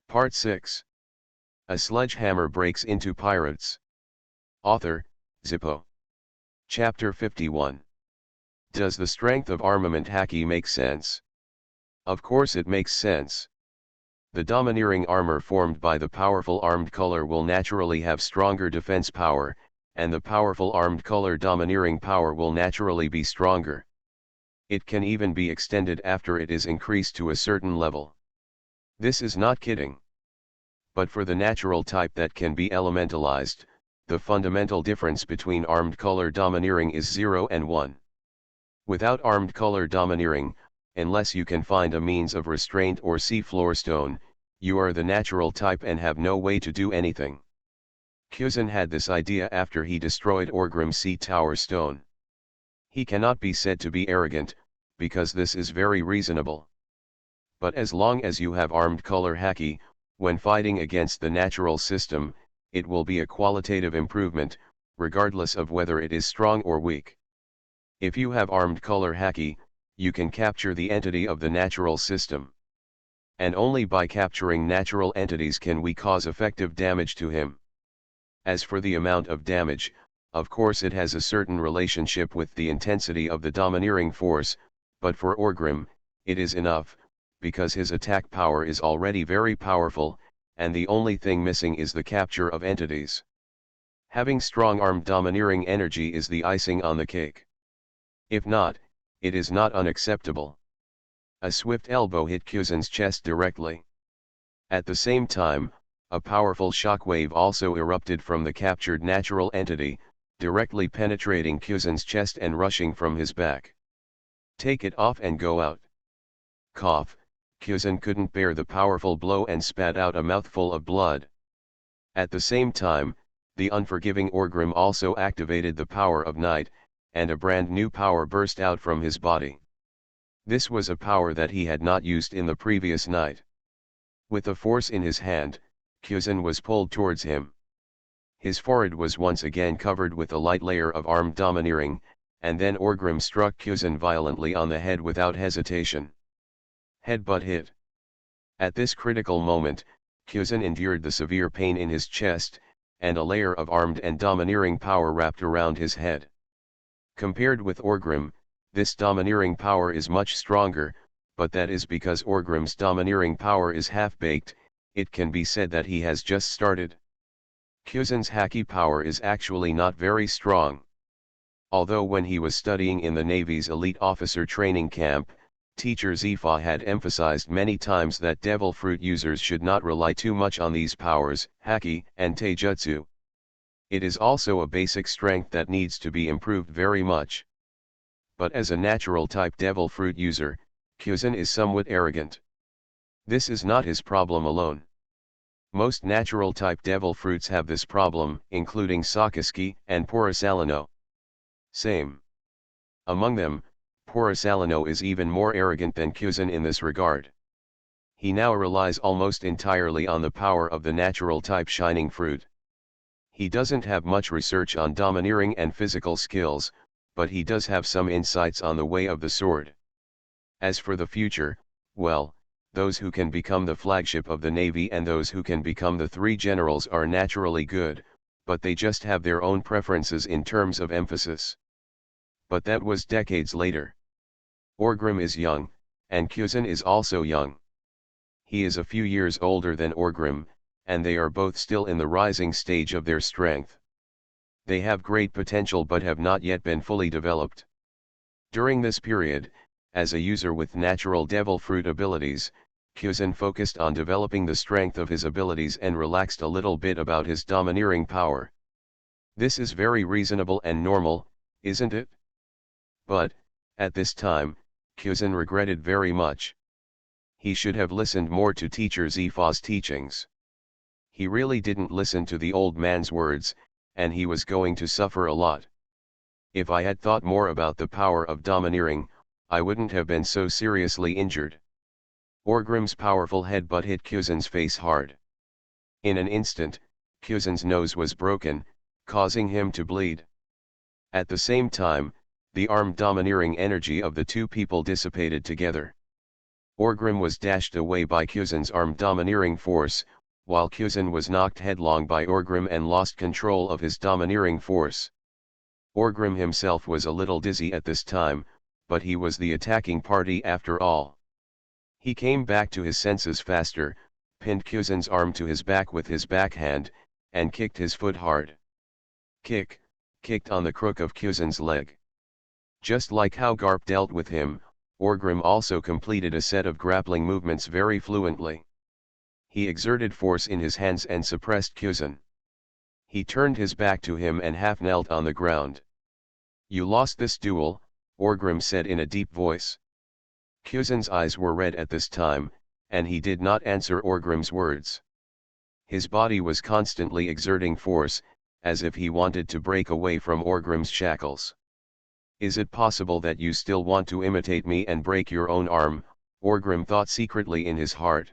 Part 6. A Sledgehammer Breaks into Pirates. Author, Zippo. Chapter 51. Does the strength of armament haki make sense? Of course it makes sense. The domineering armor formed by the powerful armed color will naturally have stronger defense power, and the powerful armed color domineering power will naturally be stronger. It can even be extended after it is increased to a certain level. This is not kidding. But for the natural type that can be elementalized, the fundamental difference between armed color domineering is 0 and 1. Without armed color domineering, unless you can find a means of restraint or seafloor stone, you are the natural type and have no way to do anything. Kuzan had this idea after he destroyed Orgrim's sea tower stone. He cannot be said to be arrogant, because this is very reasonable. But as long as you have armed color haki, when fighting against the natural system, it will be a qualitative improvement, regardless of whether it is strong or weak. If you have armed color haki, you can capture the entity of the natural system. And only by capturing natural entities can we cause effective damage to him. As for the amount of damage, of course it has a certain relationship with the intensity of the domineering force, but for Orgrim, it is enough, because his attack power is already very powerful, and the only thing missing is the capture of entities. Having strong armed domineering energy is the icing on the cake. If not, it is not unacceptable. A swift elbow hit Kuzan's chest directly. At the same time, a powerful shockwave also erupted from the captured natural entity, directly penetrating Kuzan's chest and rushing from his back. Take it off and go out. Cough. Kuzan couldn't bear the powerful blow and spat out a mouthful of blood. At the same time, the unforgiving Orgrim also activated the power of night, and a brand new power burst out from his body. This was a power that he had not used in the previous night. With the force in his hand, Kuzan was pulled towards him. His forehead was once again covered with a light layer of armed domineering, and then Orgrim struck Kuzan violently on the head without hesitation. Headbutt hit. At this critical moment, Kuzan endured the severe pain in his chest, and a layer of armed and domineering power wrapped around his head. Compared with Orgrim, this domineering power is much stronger, but that is because Orgrim's domineering power is half-baked. It can be said that he has just started. Kuzan's haki power is actually not very strong. Although when he was studying in the Navy's elite officer training camp, teacher Sci-fi had emphasized many times that devil fruit users should not rely too much on these powers, haki and taijutsu. It is also a basic strength that needs to be improved very much. But as a natural type devil fruit user, Kuzan is somewhat arrogant. This is not his problem alone. Most natural type devil fruits have this problem, including Sakazuki and Porosalino. Same. Among them, Porosalino is even more arrogant than Kuzan in this regard. He now relies almost entirely on the power of the natural type shining fruit. He doesn't have much research on domineering and physical skills, but he does have some insights on the way of the sword. As for the future, well, those who can become the flagship of the Navy and those who can become the three generals are naturally good, but they just have their own preferences in terms of emphasis. But that was decades later. Orgrim is young, and Kuzan is also young. He is a few years older than Orgrim, and they are both still in the rising stage of their strength. They have great potential but have not yet been fully developed. During this period, as a user with natural devil fruit abilities, Kuzan focused on developing the strength of his abilities and relaxed a little bit about his domineering power. This is very reasonable and normal, isn't it? But, at this time, Kuzan regretted very much. He should have listened more to teacher Sci-fi's teachings. He really didn't listen to the old man's words, and he was going to suffer a lot. If I had thought more about the power of domineering, I wouldn't have been so seriously injured. Orgrim's powerful headbutt hit Kuzan's face hard. In an instant, Kuzan's nose was broken, causing him to bleed. At the same time, the armed domineering energy of the two people dissipated together. Orgrim was dashed away by Kjusen's arm domineering force, while Kjusen was knocked headlong by Orgrim and lost control of his domineering force. Orgrim himself was a little dizzy at this time, but he was the attacking party after all. He came back to his senses faster, pinned Kjusen's arm to his back with his backhand, and kicked his foot hard. Kicked on the crook of Kjusen's leg. Just like how Garp dealt with him, Orgrim also completed a set of grappling movements very fluently. He exerted force in his hands and suppressed Kjusen. He turned his back to him and half knelt on the ground. "You lost this duel," Orgrim said in a deep voice. Kjusen's eyes were red at this time, and he did not answer Orgrim's words. His body was constantly exerting force, as if he wanted to break away from Orgrim's shackles. "Is it possible that you still want to imitate me and break your own arm?" Orgrim thought secretly in his heart.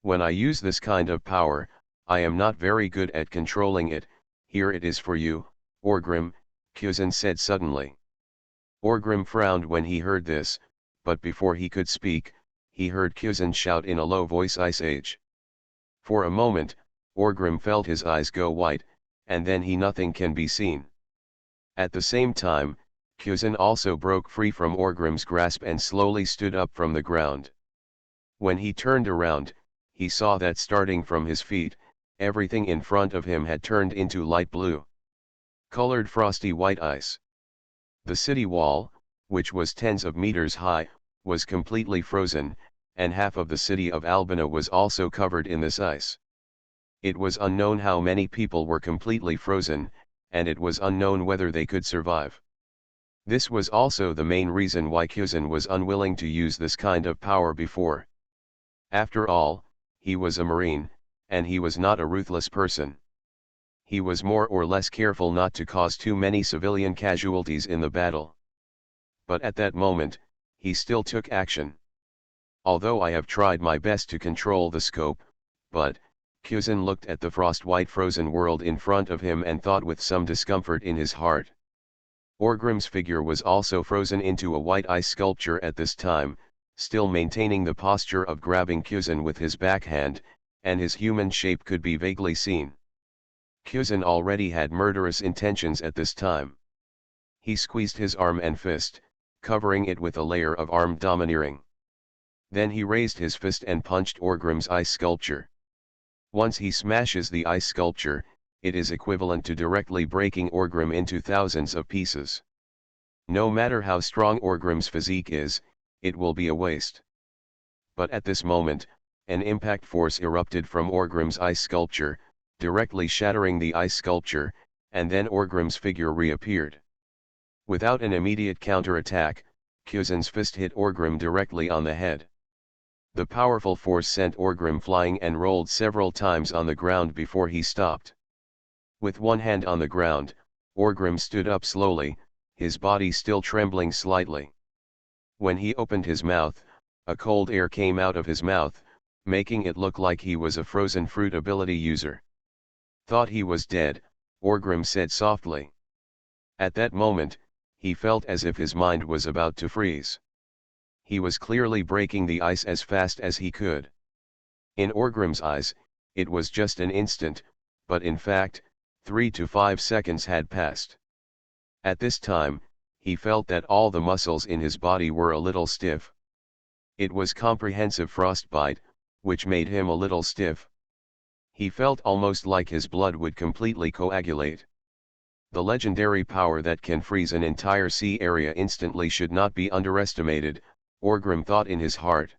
"When I use this kind of power, I am not very good at controlling it. Here it is for you, Orgrim," Kjusen said suddenly. Orgrim frowned when he heard this, but before he could speak, he heard Kjusen shout in a low voice, "Ice Age." For a moment, Orgrim felt his eyes go white, and then nothing can be seen. At the same time, Kjusen also broke free from Orgrim's grasp and slowly stood up from the ground. When he turned around, he saw that starting from his feet, everything in front of him had turned into light blue, colored frosty white ice. The city wall, which was tens of meters high, was completely frozen, and half of the city of Albina was also covered in this ice. It was unknown how many people were completely frozen, and it was unknown whether they could survive. This was also the main reason why Kjusen was unwilling to use this kind of power before. After all, he was a marine, and he was not a ruthless person. He was more or less careful not to cause too many civilian casualties in the battle. But at that moment, he still took action. "Although I have tried my best to control the scope, but," Kjusen looked at the frost-white frozen world in front of him and thought with some discomfort in his heart. Orgrim's figure was also frozen into a white ice sculpture at this time, still maintaining the posture of grabbing Kjusen with his backhand, and his human shape could be vaguely seen. Kjusen already had murderous intentions at this time. He squeezed his arm and fist, covering it with a layer of arm domineering. Then he raised his fist and punched Orgrim's ice sculpture. Once he smashes the ice sculpture, it is equivalent to directly breaking Orgrim into thousands of pieces. No matter how strong Orgrim's physique is, it will be a waste. But at this moment, an impact force erupted from Orgrim's ice sculpture, directly shattering the ice sculpture, and then Orgrim's figure reappeared. Without an immediate counterattack, Kjusen's fist hit Orgrim directly on the head. The powerful force sent Orgrim flying and rolled several times on the ground before he stopped. With one hand on the ground, Orgrim stood up slowly, his body still trembling slightly. When he opened his mouth, a cold air came out of his mouth, making it look like he was a frozen fruit ability user. "Thought he was dead," Orgrim said softly. At that moment, he felt as if his mind was about to freeze. He was clearly breaking the ice as fast as he could. In Orgrim's eyes, it was just an instant, but in fact, 3 to 5 seconds had passed. At this time, he felt that all the muscles in his body were a little stiff. It was comprehensive frostbite, which made him a little stiff. He felt almost like his blood would completely coagulate. The legendary power that can freeze an entire sea area instantly should not be underestimated, Orgrim thought in his heart.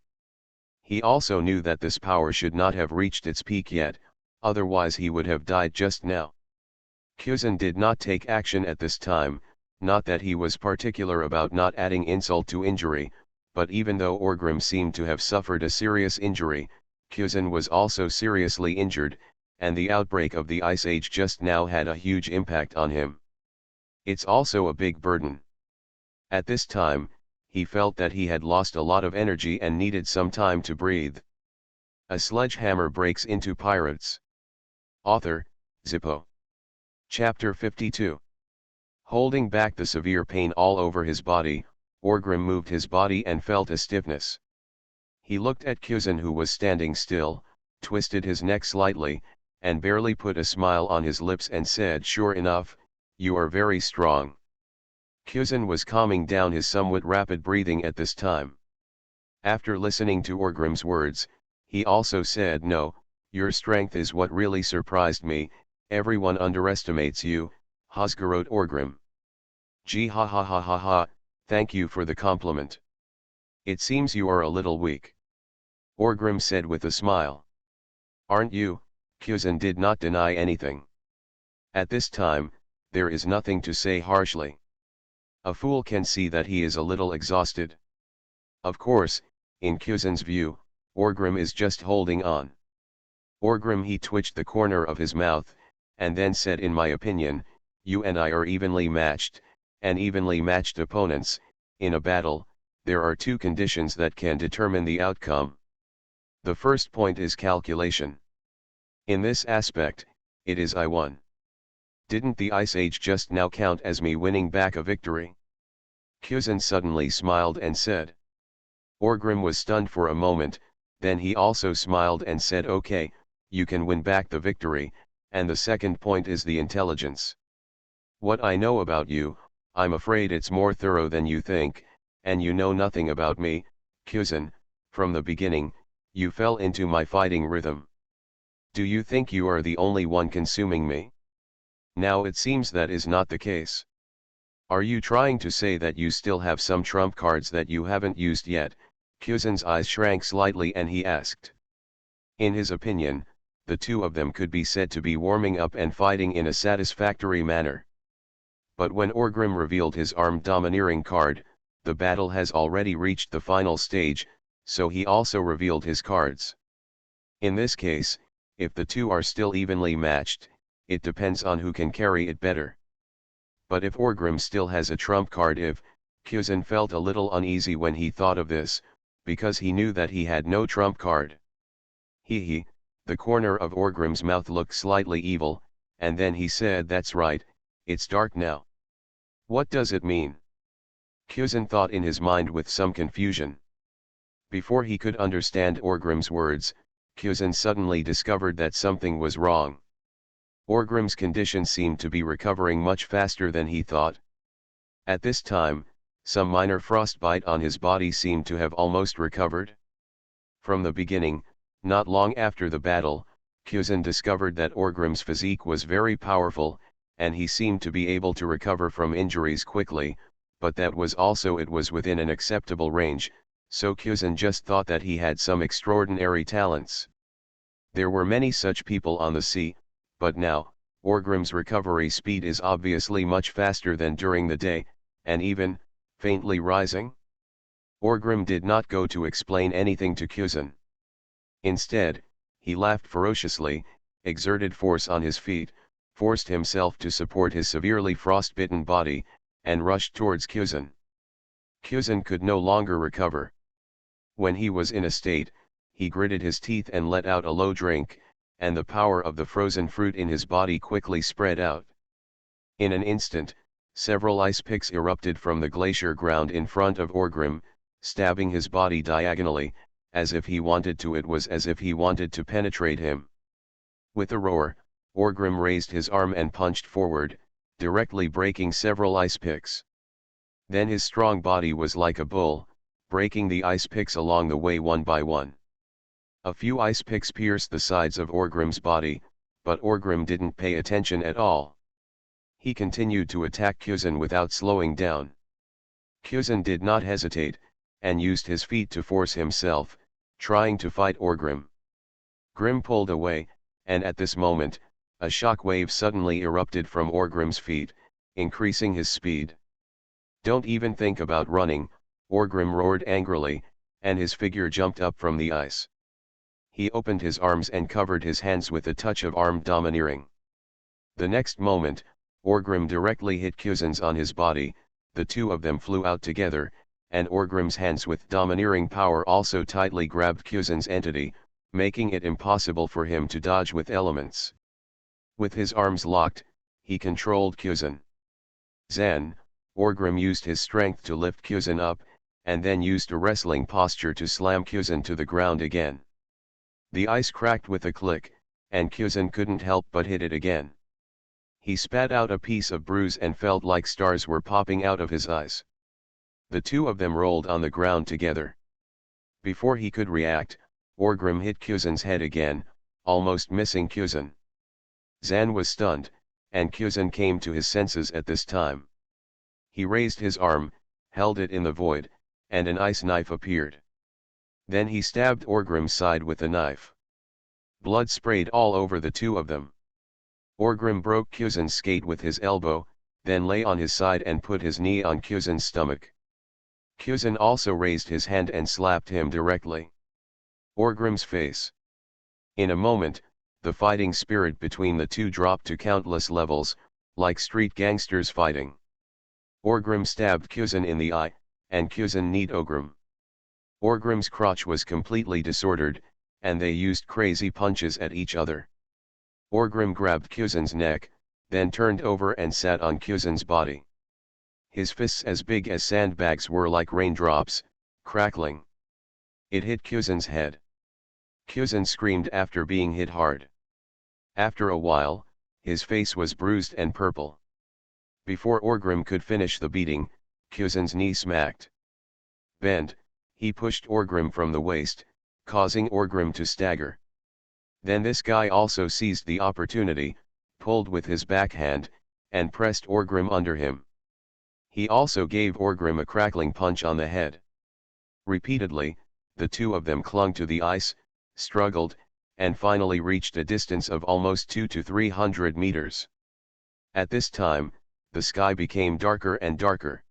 He also knew that this power should not have reached its peak yet, otherwise he would have died just now. Kjusen did not take action at this time, not that he was particular about not adding insult to injury, but even though Orgrim seemed to have suffered a serious injury, Kjusen was also seriously injured, and the outbreak of the Ice Age just now had a huge impact on him. It's also a big burden. At this time, he felt that he had lost a lot of energy and needed some time to breathe. A sledgehammer breaks into pirates. Author, Zippo. Chapter 52. Holding back the severe pain all over his body, Orgrim moved his body and felt a stiffness. He looked at Kuzan, who was standing still, twisted his neck slightly, and barely put a smile on his lips and said, "Sure enough, you are very strong." Kuzan was calming down his somewhat rapid breathing at this time. After listening to Orgrim's words, he also said, "No, your strength is what really surprised me. Everyone underestimates you, Hosgarot Orgrim." "Gee, ha ha ha ha ha, thank you for the compliment. It seems you are a little weak," Orgrim said with a smile. "Aren't you?" Kuzan did not deny anything. At this time, there is nothing to say harshly. A fool can see that he is a little exhausted. Of course, in Kuzan's view, Orgrim is just holding on. "Orgrim," he twitched the corner of his mouth, and then said, "In my opinion, you and I are evenly matched, and evenly matched opponents. In a battle, there are two conditions that can determine the outcome. The first point is calculation. In this aspect, it is I won. Didn't the Ice Age just now count as me winning back a victory?" Kuzan suddenly smiled and said. Orgrim was stunned for a moment, then he also smiled and said, "Okay, you can win back the victory, and the second point is the intelligence. What I know about you, I'm afraid it's more thorough than you think, and you know nothing about me, Kuzan. From the beginning, you fell into my fighting rhythm. Do you think you are the only one consuming me? Now it seems that is not the case. Are you trying to say that you still have some trump cards that you haven't used yet?" Kuzan's eyes shrank slightly and he asked. In his opinion, the two of them could be said to be warming up and fighting in a satisfactory manner. But when Orgrim revealed his armed domineering card, the battle has already reached the final stage, so he also revealed his cards. In this case, if the two are still evenly matched, it depends on who can carry it better. But if Orgrim still has a trump card, Kuzan felt a little uneasy when he thought of this, because he knew that he had no trump card. The corner of Orgrim's mouth looked slightly evil, and then he said, "That's right, it's dark now." "What does it mean?" Kuzan thought in his mind with some confusion. Before he could understand Orgrim's words, Kuzan suddenly discovered that something was wrong. Orgrim's condition seemed to be recovering much faster than he thought. At this time, some minor frostbite on his body seemed to have almost recovered. From the beginning, not long after the battle, Kuzan discovered that Orgrim's physique was very powerful, and he seemed to be able to recover from injuries quickly, but that was also it was within an acceptable range, so Kuzan just thought that he had some extraordinary talents. There were many such people on the sea, but now, Orgrim's recovery speed is obviously much faster than during the day, and even, faintly rising. Orgrim did not go to explain anything to Kuzan. Instead, he laughed ferociously, exerted force on his feet, forced himself to support his severely frostbitten body, and rushed towards Kuzan. Kuzan could no longer recover. When he was in a state, he gritted his teeth and let out a low drink, and the power of the frozen fruit in his body quickly spread out. In an instant, several ice picks erupted from the glacier ground in front of Orgrim, stabbing his body diagonally, as if he wanted to. It was as if he wanted to penetrate him. With a roar, Orgrim raised his arm and punched forward, directly breaking several ice picks. Then his strong body was like a bull, breaking the ice picks along the way one by one. A few ice picks pierced the sides of Orgrim's body, but Orgrim didn't pay attention at all. He continued to attack Kuzan without slowing down. Kuzan did not hesitate, and used his feet to force himself, trying to fight Orgrim. Grim pulled away, and at this moment, a shock wave suddenly erupted from Orgrim's feet, increasing his speed. "Don't even think about running," Orgrim roared angrily, and his figure jumped up from the ice. He opened his arms and covered his hands with a touch of armed domineering. The next moment, Orgrim directly hit Kuzan's on his body. The two of them flew out together, and Orgrim's hands with domineering power also tightly grabbed Kuzan's entity, making it impossible for him to dodge with elements. With his arms locked, he controlled Kuzan. Orgrim used his strength to lift Kuzan up, and then used a wrestling posture to slam Kyuzin to the ground again. The ice cracked with a click, and Kyuzin couldn't help but hit it again. He spat out a piece of bruise and felt like stars were popping out of his eyes. The two of them rolled on the ground together. Before he could react, Orgrim hit Kyuzin's head again, almost missing Kyuzin. Zan was stunned, and Kyuzin came to his senses at this time. He raised his arm, held it in the void, and an ice knife appeared. Then he stabbed Orgrim's side with the knife. Blood sprayed all over the two of them. Orgrim broke Kyuzin's skate with his elbow, then lay on his side and put his knee on Kyuzin's stomach. Kyuzin also raised his hand and slapped him directly. Orgrim's face. In a moment, the fighting spirit between the two dropped to countless levels, like street gangsters fighting. Orgrim stabbed Kyuzin in the eye, and Kyuzin kneed Orgrim. Orgrim's crotch was completely disordered, and they used crazy punches at each other. Orgrim grabbed Kyuzin's neck, then turned over and sat on Kyuzin's body. His fists as big as sandbags were like raindrops, crackling. It hit Kyuzin's head. Kyuzin screamed after being hit hard. After a while, his face was bruised and purple. Before Orgrim could finish the beating, Kyuzin's knee smacked. Bent, he pushed Orgrim from the waist, causing Orgrim to stagger. Then this guy also seized the opportunity, pulled with his backhand, and pressed Orgrim under him. He also gave Orgrim a crackling punch on the head. Repeatedly, the two of them clung to the ice, struggled, and finally reached a distance of almost 200 to 300 meters. At this time, the sky became darker and darker.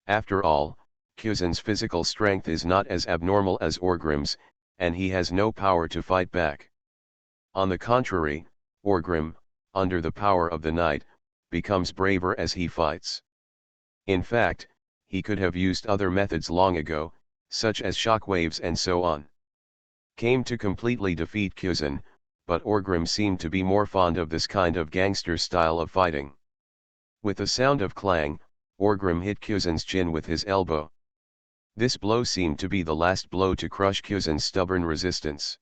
After all, Kyuzin's physical strength is not as abnormal as Orgrim's, and he has no power to fight back. On the contrary, Orgrim, under the power of the night, becomes braver as he fights. In fact, he could have used other methods long ago, such as shockwaves and so on. Came to completely defeat Kyuzin, but Orgrim seemed to be more fond of this kind of gangster style of fighting. With a sound of clang, Orgrim hit Kyuzin's chin with his elbow. This blow seemed to be the last blow to crush Kyuzin's stubborn resistance.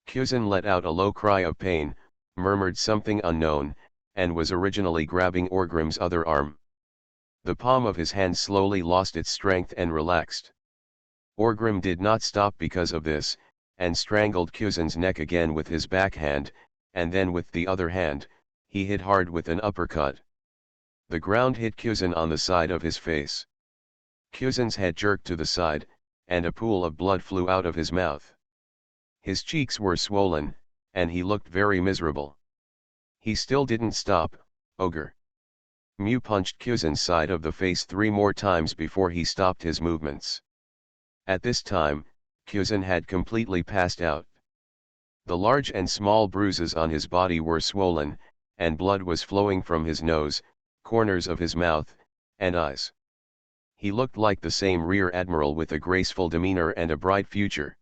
Kyuzin let out a low cry of pain, murmured something unknown, and was originally grabbing Orgrim's other arm. The palm of his hand slowly lost its strength and relaxed. Orgrim did not stop because of this, and strangled Kyuzin's neck again with his backhand, and then with the other hand, he hit hard with an uppercut. The ground hit Kyuzin on the side of his face. Kyuzin's head jerked to the side, and a pool of blood flew out of his mouth. His cheeks were swollen, and he looked very miserable. He still didn't stop, ogre. Mew punched Kyuzin's side of the face 3 more times before he stopped his movements. At this time, Kyuzin had completely passed out. The large and small bruises on his body were swollen, and blood was flowing from his nose, corners of his mouth, and eyes. He looked like the same rear admiral with a graceful demeanor and a bright future.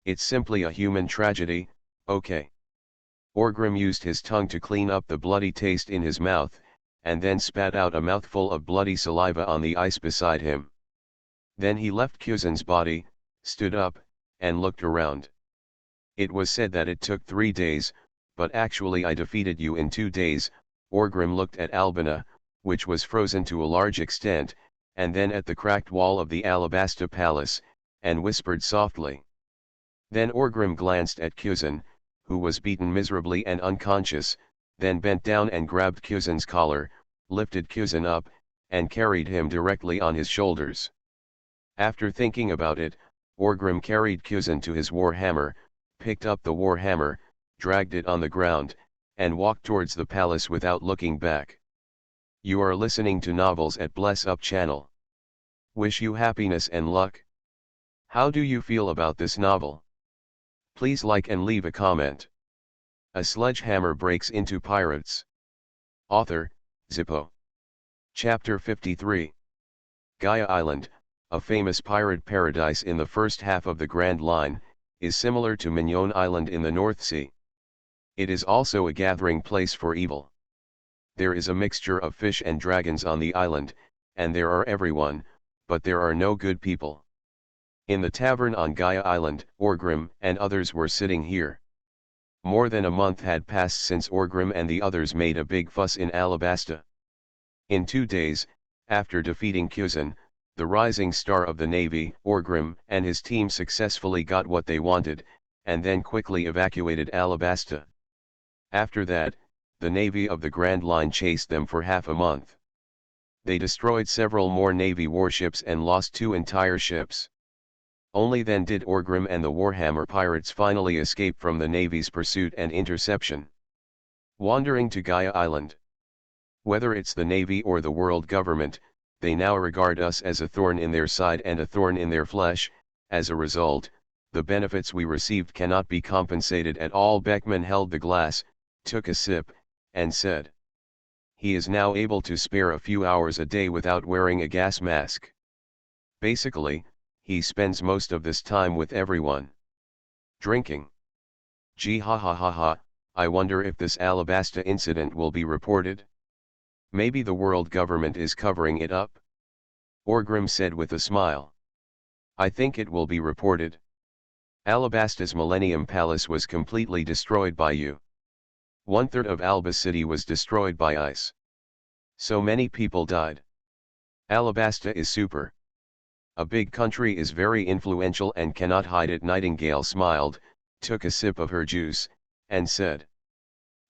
It's simply a human tragedy, okay. Orgrim used his tongue to clean up the bloody taste in his mouth, and then spat out a mouthful of bloody saliva on the ice beside him. Then he left Kyuzin's body, stood up, and looked around. It was said that it took 3 days, but actually I defeated you in 2 days. Orgrim looked at Albina, which was frozen to a large extent, and then at the cracked wall of the Alabasta Palace, and whispered softly. Then Orgrim glanced at Kyuzin, who was beaten miserably and unconscious, then bent down and grabbed Kyuzin's collar, lifted Kyuzin up, and carried him directly on his shoulders. After thinking about it, Orgrim carried Kyuzin to his war hammer, picked up the war hammer, dragged it on the ground, and walked towards the palace without looking back. You are listening to Novels at Bless Up channel. Wish you happiness and luck. How do you feel about this novel? Please like and leave a comment. A sledgehammer breaks into pirates. Author, Zippo. Chapter 53. Gaia Island, a famous pirate paradise in the first half of the Grand Line, is similar to Mignon Island in the North Sea. It is also a gathering place for evil. There is a mixture of fish and dragons on the island, and there are everyone, but there are no good people. In the tavern on Gaia Island, Orgrim and others were sitting here. More than a month had passed since Orgrim and the others made a big fuss in Alabasta. In 2 days, after defeating Kuzan, the rising star of the navy, Orgrim and his team successfully got what they wanted, and then quickly evacuated Alabasta. After that, the navy of the Grand Line chased them for half a month. They destroyed several more navy warships and lost 2 entire ships. Only then did Orgrim and the Warhammer pirates finally escape from the navy's pursuit and interception. Wandering to Gaia Island. Whether it's the navy or the world government, they now regard us as a thorn in their side and a thorn in their flesh. As a result, the benefits we received cannot be compensated at all. Beckman held the glass, took a sip, and said. He is now able to spare a few hours a day without wearing a gas mask. Basically, he spends most of this time with everyone. Drinking. Gee ha ha ha ha, I wonder if this Alabasta incident will be reported? Maybe the world government is covering it up? Orgrim said with a smile. I think it will be reported. Alabasta's Millennium Palace was completely destroyed by you. 1/3 of Alba City was destroyed by ice. So many people died. Alabasta is super. A big country is very influential and cannot hide it. Nightingale smiled, took a sip of her juice, and said.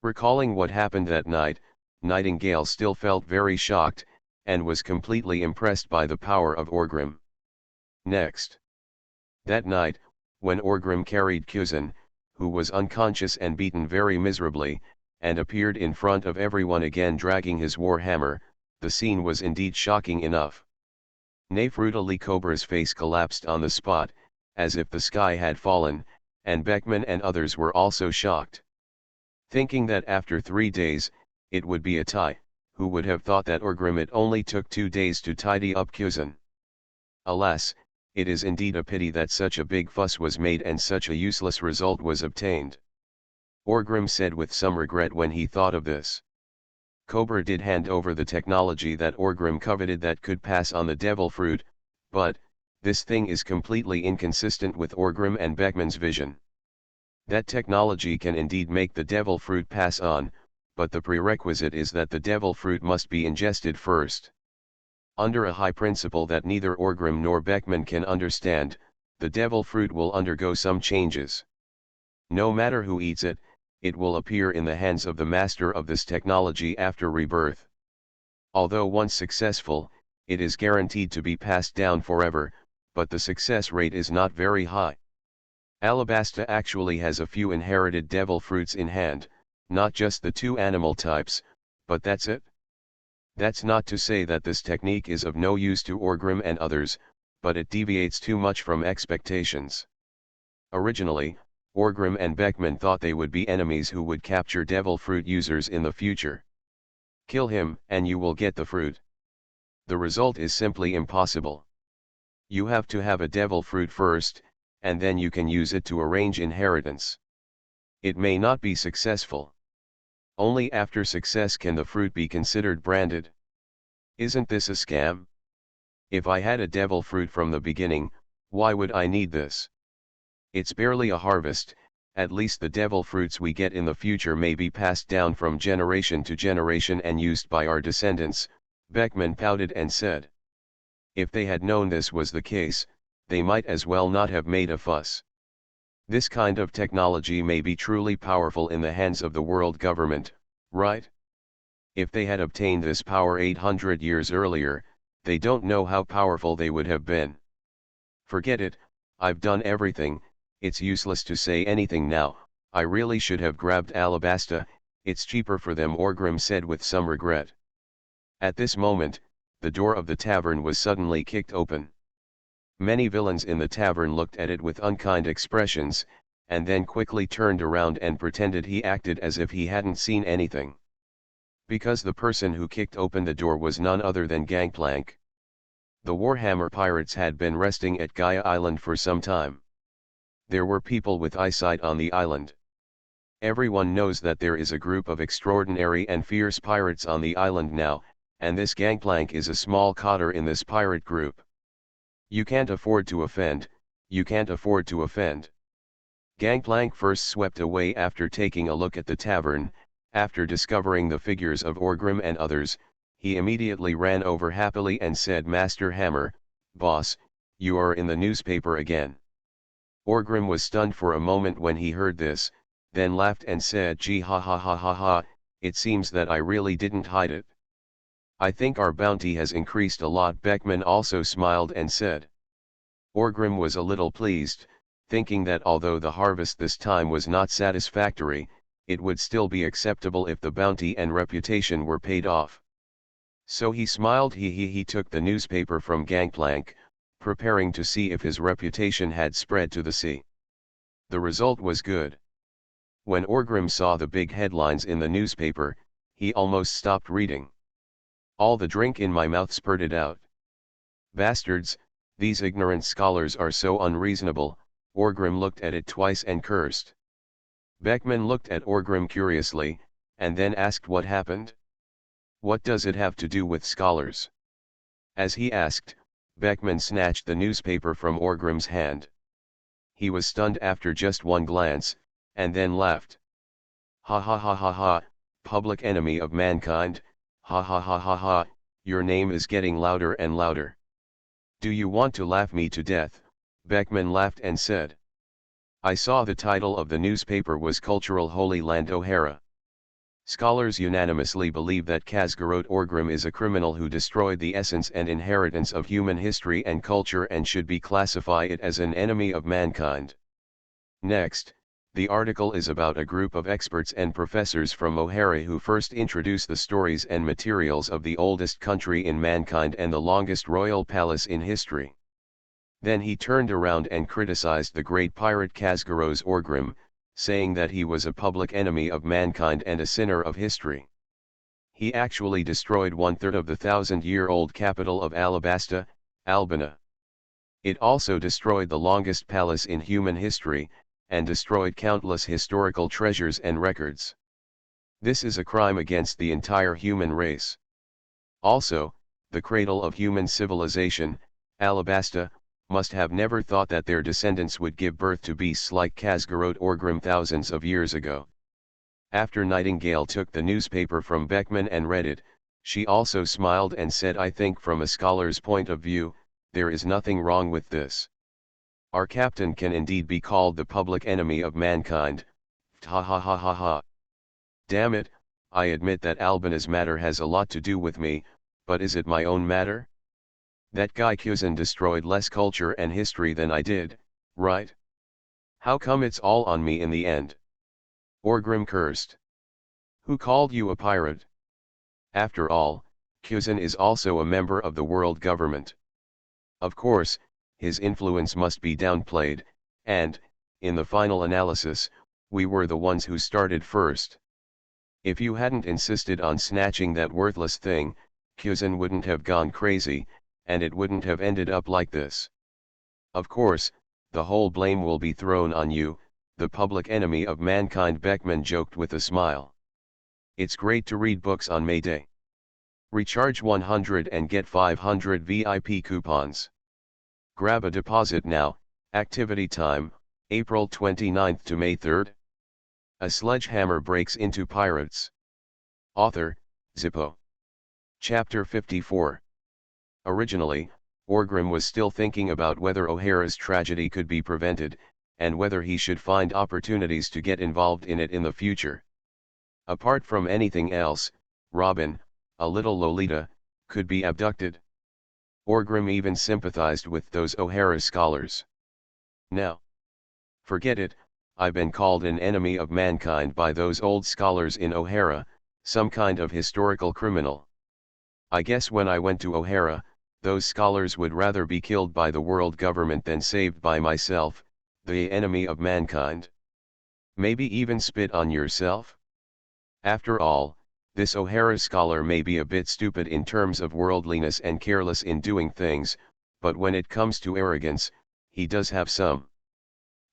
Recalling what happened that night, Nightingale still felt very shocked, and was completely impressed by the power of Orgrim. Next. That night, when Orgrim carried Kuzan, who was unconscious and beaten very miserably, and appeared in front of everyone again dragging his war hammer, the scene was indeed shocking enough. Nefertiti Cobra's face collapsed on the spot, as if the sky had fallen, and Beckman and others were also shocked. Thinking that after 3 days, it would be a tie, who would have thought that Orgrim it only took 2 days to tidy up Kuzan. Alas, it is indeed a pity that such a big fuss was made and such a useless result was obtained. Orgrim said with some regret when he thought of this. Cobra did hand over the technology that Orgrim coveted that could pass on the devil fruit, but, this thing is completely inconsistent with Orgrim and Beckman's vision. That technology can indeed make the devil fruit pass on, but the prerequisite is that the devil fruit must be ingested first. Under a high principle that neither Orgrim nor Beckman can understand, the devil fruit will undergo some changes. No matter who eats it, it will appear in the hands of the master of this technology after rebirth. Although once successful, it is guaranteed to be passed down forever, but the success rate is not very high. Alabasta actually has a few inherited devil fruits in hand, not just the 2 animal types, but that's it. That's not to say that this technique is of no use to Orgrim and others, but it deviates too much from expectations. Originally, Orgrim and Beckman thought they would be enemies who would capture devil fruit users in the future. Kill him, and you will get the fruit. The result is simply impossible. You have to have a devil fruit first, and then you can use it to arrange inheritance. It may not be successful. Only after success can the fruit be considered branded. Isn't this a scam? If I had a devil fruit from the beginning, why would I need this? It's barely a harvest. At least the devil fruits we get in the future may be passed down from generation to generation and used by our descendants. Beckman pouted and said. If they had known this was the case, they might as well not have made a fuss. This kind of technology may be truly powerful in the hands of the world government, right? If they had obtained this power 800 years earlier, they don't know how powerful they would have been. Forget it, I've done everything, it's useless to say anything now. I really should have grabbed Alabasta, it's cheaper for them, Orgrim said with some regret. At this moment, the door of the tavern was suddenly kicked open. Many villains in the tavern looked at it with unkind expressions, and then quickly turned around and pretended he acted as if he hadn't seen anything. Because the person who kicked open the door was none other than Gangplank. The Warhammer pirates had been resting at Gaia Island for some time. There were people with eyesight on the island. Everyone knows that there is a group of extraordinary and fierce pirates on the island now, and this Gangplank is a small cotter in this pirate group. You can't afford to offend, you can't afford to offend. Gangplank first swept away after taking a look at the tavern. After discovering the figures of Orgrim and others, he immediately ran over happily and said, "Master Hammer, boss, you are in the newspaper again." Orgrim was stunned for a moment when he heard this, then laughed and said, "Gee, ha ha ha ha ha, it seems that I really didn't hide it. I think our bounty has increased a lot." Beckman also smiled and said. Orgrim was a little pleased, thinking that although the harvest this time was not satisfactory, it would still be acceptable if the bounty and reputation were paid off. So he smiled. He took the newspaper from Gangplank, preparing to see if his reputation had spread to the sea. The result was good. When Orgrim saw the big headlines in the newspaper, he almost stopped reading. "All the drink in my mouth spurted out. Bastards, these ignorant scholars are so unreasonable." Orgrim looked at it twice and cursed. Beckman looked at Orgrim curiously, and then asked what happened. "What does it have to do with scholars?" As he asked, Beckman snatched the newspaper from Orgrim's hand. He was stunned after just one glance, and then laughed. "Ha ha ha ha ha, public enemy of mankind, ha ha ha ha ha, your name is getting louder and louder. Do you want to laugh me to death?" Beckman laughed and said. "I saw the title of the newspaper was Cultural Holy Land O'Hara. Scholars unanimously believe that Khazgarot Orgrim is a criminal who destroyed the essence and inheritance of human history and culture and should be classified as an enemy of mankind." Next, the article is about a group of experts and professors from O'Hara who first introduce the stories and materials of the oldest country in mankind and the longest royal palace in history. Then he turned around and criticized the great pirate Khazgarot Orgrim, saying that he was a public enemy of mankind and a sinner of history. He actually destroyed 1/3 of the 1,000-year-old capital of Alabasta, Albania. It also destroyed the longest palace in human history, and destroyed countless historical treasures and records. This is a crime against the entire human race. Also, the cradle of human civilization, Alabasta, must have never thought that their descendants would give birth to beasts like Khazgarot Orgrim thousands of years ago. After Nightingale took the newspaper from Beckman and read it, she also smiled and said, "I think from a scholar's point of view, there is nothing wrong with this. Our captain can indeed be called the public enemy of mankind, ha ha ha ha ha. Damn it, I admit that Albania's matter has a lot to do with me, but is it my own matter? That guy Kuzan destroyed less culture and history than I did, right? How come it's all on me in the end?" Orgrim cursed. "Who called you a pirate? After all, Kuzan is also a member of the world government. Of course, his influence must be downplayed, and, in the final analysis, we were the ones who started first. If you hadn't insisted on snatching that worthless thing, Kuzan wouldn't have gone crazy, and it wouldn't have ended up like this. Of course, the whole blame will be thrown on you, the public enemy of mankind." Beckman joked with a smile. "It's great to read books on May Day. Recharge 100 and get 500 VIP coupons. Grab a deposit now." Activity time, April 29 to May 3. A sledgehammer breaks into pirates. Author, Zippo. Chapter 54. Originally, Orgrim was still thinking about whether O'Hara's tragedy could be prevented, and whether he should find opportunities to get involved in it in the future. Apart from anything else, Robin, a little Lolita, could be abducted. Orgrim even sympathized with those O'Hara scholars. Now, forget it, I've been called an enemy of mankind by those old scholars in O'Hara, some kind of historical criminal. I guess when I went to O'Hara, those scholars would rather be killed by the world government than saved by myself, the enemy of mankind. Maybe even spit on yourself? After all, this O'Hara scholar may be a bit stupid in terms of worldliness and careless in doing things, but when it comes to arrogance, he does have some.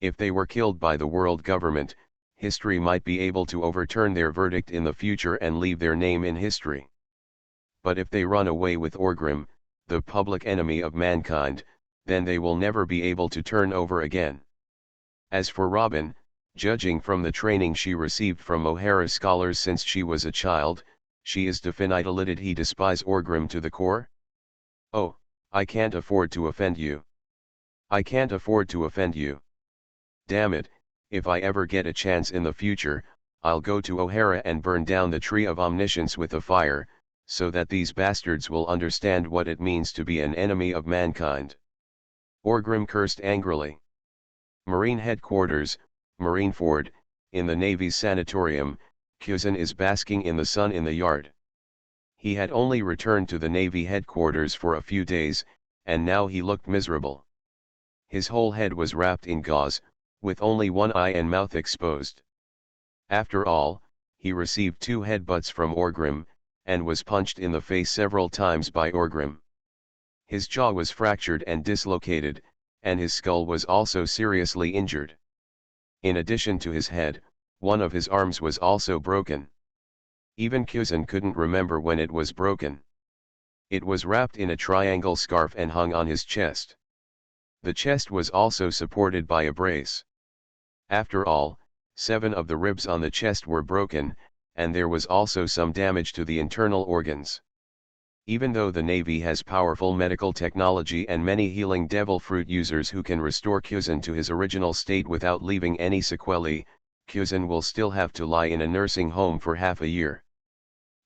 If they were killed by the world government, history might be able to overturn their verdict in the future and leave their name in history. But if they run away with Orgrim, the public enemy of mankind, then they will never be able to turn over again. As for Robin, judging from the training she received from O'Hara scholars since she was a child, she is definitively did he despise Orgrim to the core? Oh, I can't afford to offend you. I can't afford to offend you. Damn it, if I ever get a chance in the future, I'll go to O'Hara and burn down the tree of omniscience with a fire, so that these bastards will understand what it means to be an enemy of mankind. Orgrim cursed angrily. Marine Headquarters, Marineford, in the Navy's sanatorium, Cusin is basking in the sun in the yard. He had only returned to the Navy headquarters for a few days, and now he looked miserable. His whole head was wrapped in gauze, with only one eye and mouth exposed. After all, he received 2 headbutts from Orgrim, and was punched in the face several times by Orgrim. His jaw was fractured and dislocated, and his skull was also seriously injured. In addition to his head, one of his arms was also broken. Even Cusin couldn't remember when it was broken. It was wrapped in a triangle scarf and hung on his chest. The chest was also supported by a brace. After all, 7 of the ribs on the chest were broken, and there was also some damage to the internal organs. Even though the Navy has powerful medical technology and many healing devil fruit users who can restore Cusin to his original state without leaving any sequelae, Cusin will still have to lie in a nursing home for half a year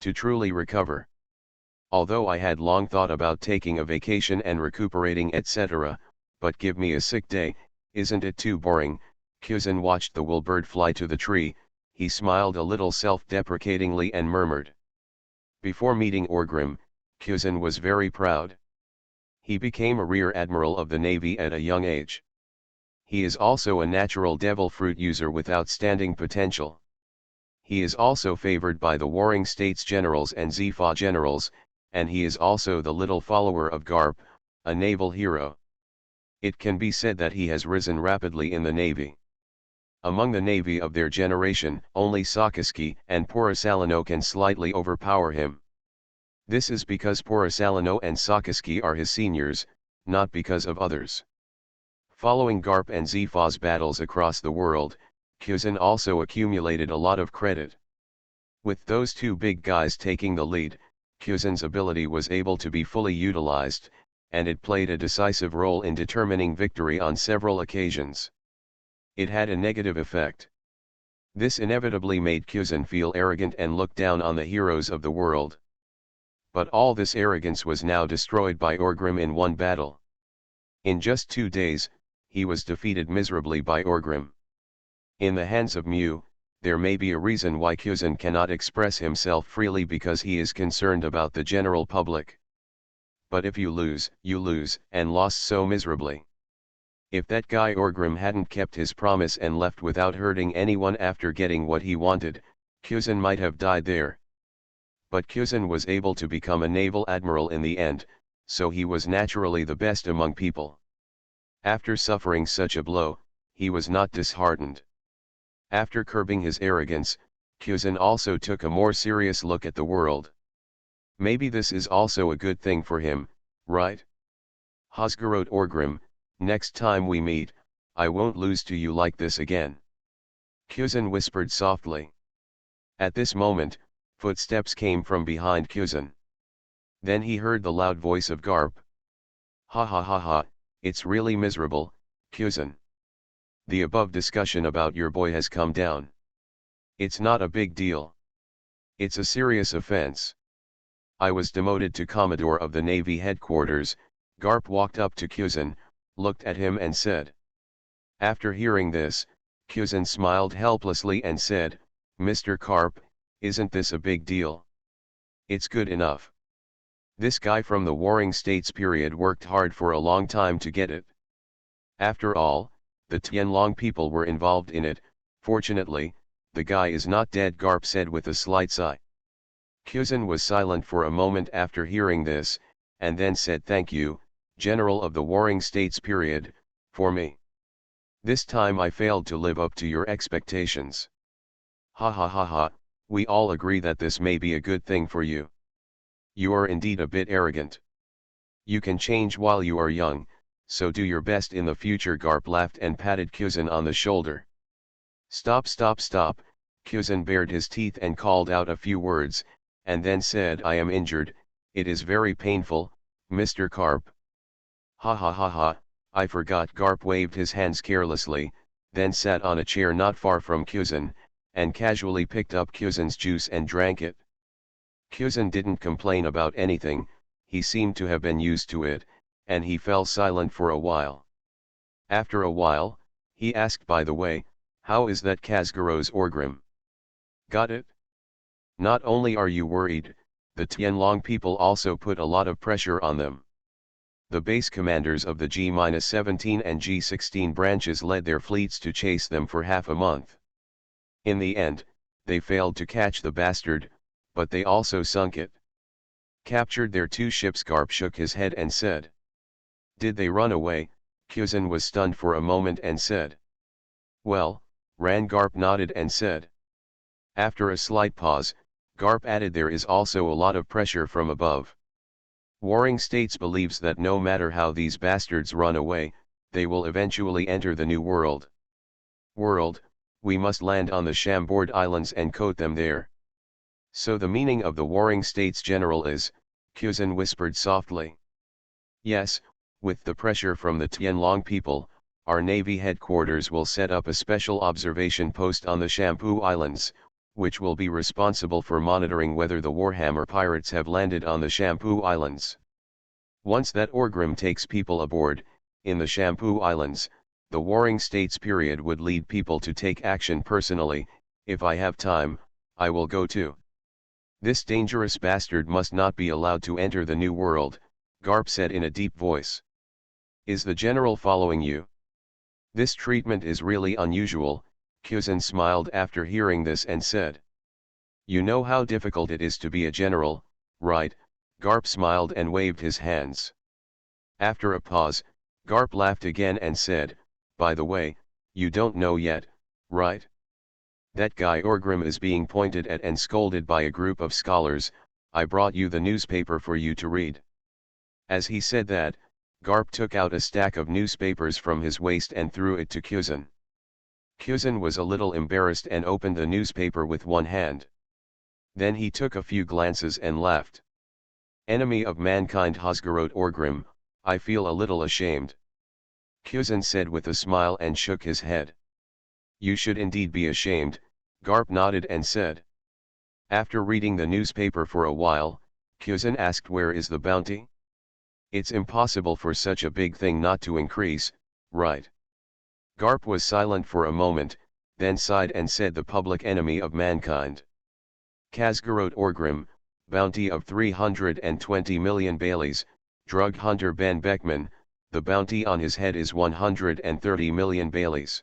to truly recover. Although I had long thought about taking a vacation and recuperating etc., but give me a sick day, isn't it too boring? Cusin watched the wool bird fly to the tree, he smiled a little self-deprecatingly and murmured. Before meeting Orgrim, Cusin was very proud. He became a rear admiral of the Navy at a young age. He is also a natural devil fruit user with outstanding potential. He is also favored by the Warring States generals and Sci-fi generals, and he is also the little follower of Garp, a naval hero. It can be said that he has risen rapidly in the Navy. Among the Navy of their generation, only Sakaski and Porisalino can slightly overpower him. This is because Porisalino and Sakaski are his seniors, not because of others. Following Garp and Zepha's battles across the world, Cusin also accumulated a lot of credit. With those 2 big guys taking the lead, Cusin's ability was able to be fully utilized, and it played a decisive role in determining victory on several occasions. It had a negative effect. This inevitably made Cusin feel arrogant and look down on the heroes of the world. But all this arrogance was now destroyed by Orgrim in one battle. In just 2 days, he was defeated miserably by Orgrim. In the hands of Mu, there may be a reason why Cusin cannot express himself freely because he is concerned about the general public. But if you lose, and lost so miserably. If that guy Orgrim hadn't kept his promise and left without hurting anyone after getting what he wanted, Cusin might have died there. But Cusin was able to become a naval admiral in the end, so he was naturally the best among people. After suffering such a blow, he was not disheartened. After curbing his arrogance, Cusin also took a more serious look at the world. Maybe this is also a good thing for him, right? Hosgarot Orgrim, next time we meet, I won't lose to you like this again. Cusin whispered softly. At this moment, footsteps came from behind Cusin. Then he heard the loud voice of Garp. Ha ha ha ha, it's really miserable, Cusin. The above discussion about your boy has come down. It's not a big deal. It's a serious offense. I was demoted to Commodore of the Navy headquarters. Garp walked up to Cusin, looked at him and said. After hearing this, Cusin smiled helplessly and said, Mr. Garp, isn't this a big deal? It's good enough. This guy from the Warring States period worked hard for a long time to get it. After all, the Tianlong people were involved in it. Fortunately, the guy is not dead, Garp said with a slight sigh. Cusin was silent for a moment after hearing this, and then said, thank you, General of the Warring States period, for me. This time I failed to live up to your expectations. Ha ha ha ha, we all agree that this may be a good thing for you. You are indeed a bit arrogant. You can change while you are young, so do your best in the future. Garp laughed and patted Kuzan on the shoulder. Stop, stop, stop. Kuzan bared his teeth and called out a few words, and then said, I am injured, it is very painful, Mr. Garp. Ha ha ha ha, I forgot. Garp waved his hands carelessly, then sat on a chair not far from Kuzan, and casually picked up Kuzan's juice and drank it. Kuzan didn't complain about anything, he seemed to have been used to it, and he fell silent for a while. After a while, he asked, by the way, how is that Kazguro's Orgrim? Got it? Not only are you worried, the Tianlong people also put a lot of pressure on them. The base commanders of the G-17 and G-16 branches led their fleets to chase them for half a month. In the end, they failed to catch the bastard, but they also sunk it. Captured their 2 ships. Garp shook his head and said. Did they run away? Kuzan was stunned for a moment and said. Well, ran. Garp nodded and said. After a slight pause, Garp added, there is also a lot of pressure from above. Warring States believes that no matter how these bastards run away, they will eventually enter the New World. We must land on the Chambord Islands and coat them there. So the meaning of the Warring States general is, Kuzan whispered softly. Yes, with the pressure from the Tianlong people, our Navy headquarters will set up a special observation post on the Shampoo Islands, which will be responsible for monitoring whether the Warhammer pirates have landed on the Shampoo Islands. Once that Orgrim takes people aboard, in the Shampoo Islands, the Warring States period would lead people to take action personally. If I have time, I will go too. This dangerous bastard must not be allowed to enter the New World, Garp said in a deep voice. Is the general following you? This treatment is really unusual, Kuzan smiled after hearing this and said. You know how difficult it is to be a general, right? Garp smiled and waved his hands. After a pause, Garp laughed again and said, by the way, you don't know yet, right? That guy Orgrim is being pointed at and scolded by a group of scholars. I brought you the newspaper for you to read. As he said that, Garp took out a stack of newspapers from his waist and threw it to Kuzan. Kuzan was a little embarrassed and opened the newspaper with one hand. Then he took a few glances and laughed. Enemy of mankind Hasgarot Orgrim, I feel a little ashamed. Kuzan said with a smile and shook his head. You should indeed be ashamed, Garp nodded and said. After reading the newspaper for a while, Kuzan asked, where is the bounty? It's impossible for such a big thing not to increase, right? Garp was silent for a moment, then sighed and said, the public enemy of mankind. Kazgarot Orgrim, bounty of 320 million Baileys, drug hunter Ben Beckman, the bounty on his head is 130 million Baileys.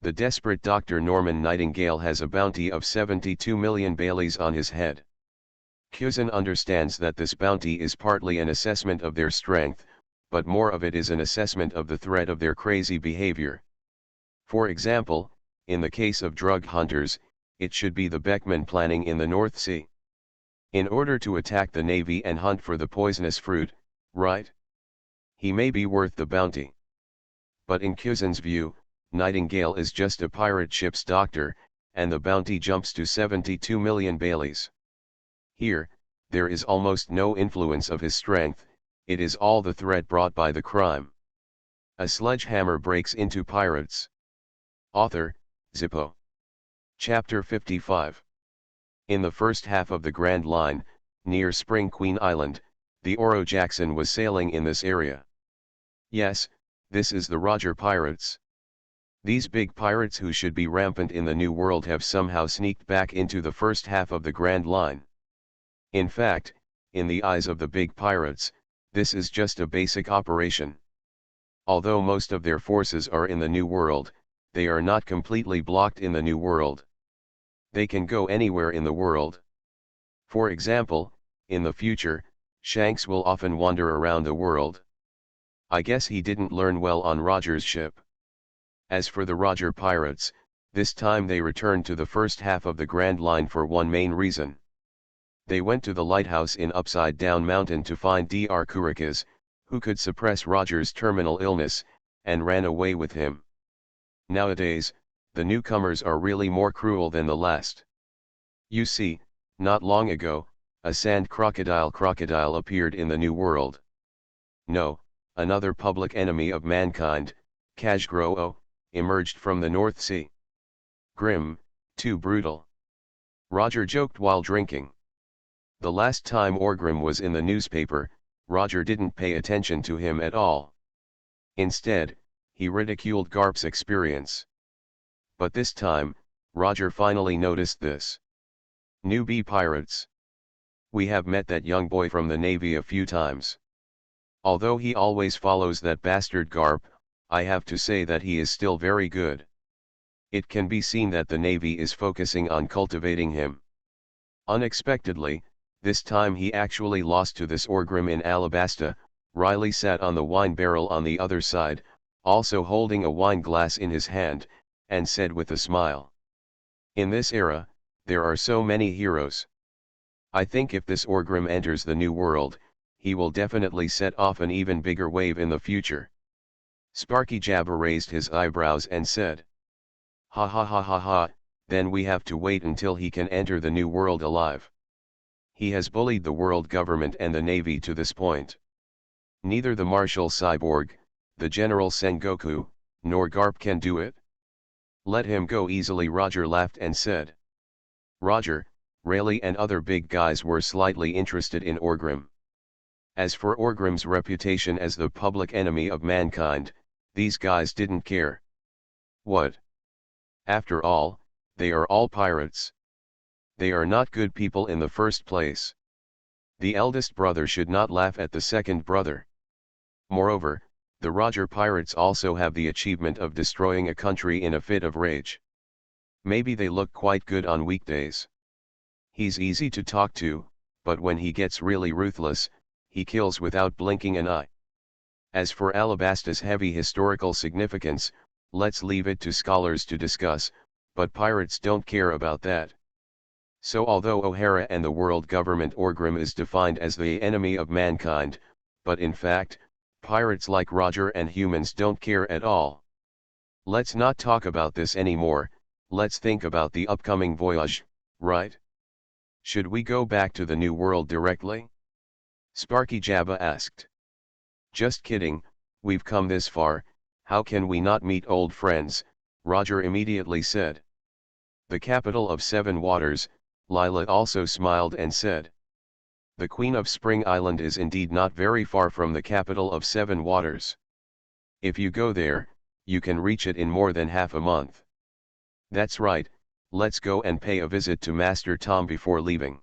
The desperate Dr. Norman Nightingale has a bounty of 72 million Baileys on his head. Kuzan understands that this bounty is partly an assessment of their strength, but more of it is an assessment of the threat of their crazy behavior. For example, in the case of drug hunters, it should be the Beckman planning in the North Sea. In order to attack the Navy and hunt for the poisonous fruit, right? He may be worth the bounty. But in Kuzan's view, Nightingale is just a pirate ship's doctor, and the bounty jumps to 72 million Baileys. Here, there is almost no influence of his strength, it is all the threat brought by the crime. A sledgehammer breaks into pirates. Author, Zippo. Chapter 55. In the first half of the Grand Line, near Spring Queen Island, the Oro Jackson was sailing in this area. Yes, this is the Roger pirates. These big pirates who should be rampant in the New World have somehow sneaked back into the first half of the Grand Line. In fact, in the eyes of the big pirates, this is just a basic operation. Although most of their forces are in the New World, they are not completely blocked in the New World. They can go anywhere in the world. For example, in the future, Shanks will often wander around the world. I guess he didn't learn well on Roger's ship. As for the Roger pirates, this time they returned to the first half of the Grand Line for one main reason. They went to the lighthouse in Upside Down Mountain to find Dr. Kurikas, who could suppress Roger's terminal illness, and ran away with him. Nowadays, the newcomers are really more cruel than the last. You see, not long ago, a sand crocodile appeared in the New World. No, another public enemy of mankind, Kajgroo, emerged from the North Sea. Grim, too brutal. Roger joked while drinking. The last time Orgrim was in the newspaper, Roger didn't pay attention to him at all. Instead, he ridiculed Garp's experience. But this time, Roger finally noticed this. Newbie pirates. We have met that young boy from the Navy a few times. Although he always follows that bastard Garp, I have to say that he is still very good. It can be seen that the Navy is focusing on cultivating him. Unexpectedly, this time he actually lost to this Orgrim in Alabasta. Riley sat on the wine barrel on the other side, also holding a wine glass in his hand, and said with a smile. In this era, there are so many heroes. I think if this Orgrim enters the New World, he will definitely set off an even bigger wave in the future. Sparky Jabba raised his eyebrows and said. Ha ha ha ha ha, then we have to wait until he can enter the New World alive. He has bullied the world government and the Navy to this point. Neither the Marshal Cyborg, the General Sengoku, nor Garp can do it. Let him go easily, Roger laughed and said. Roger, Rayleigh and other big guys were slightly interested in Orgrim. As for Orgrim's reputation as the public enemy of mankind, these guys didn't care. What? After all, they are all pirates. They are not good people in the first place. The eldest brother should not laugh at the second brother. Moreover, the Roger pirates also have the achievement of destroying a country in a fit of rage. Maybe they look quite good on weekdays. He's easy to talk to, but when he gets really ruthless, he kills without blinking an eye. As for Alabasta's heavy historical significance, let's leave it to scholars to discuss, but pirates don't care about that. So although O'Hara and the world government Orgrim is defined as the enemy of mankind, but in fact, pirates like Roger and humans don't care at all. Let's not talk about this anymore, let's think about the upcoming voyage, right? Should we go back to the New World directly? Sparky Jabba asked. Just kidding, we've come this far, how can we not meet old friends, Roger immediately said. The capital of Seven Waters, Lila also smiled and said. The Queen of Spring Island is indeed not very far from the capital of Seven Waters. If you go there, you can reach it in more than half a month. That's right, let's go and pay a visit to Master Tom before leaving.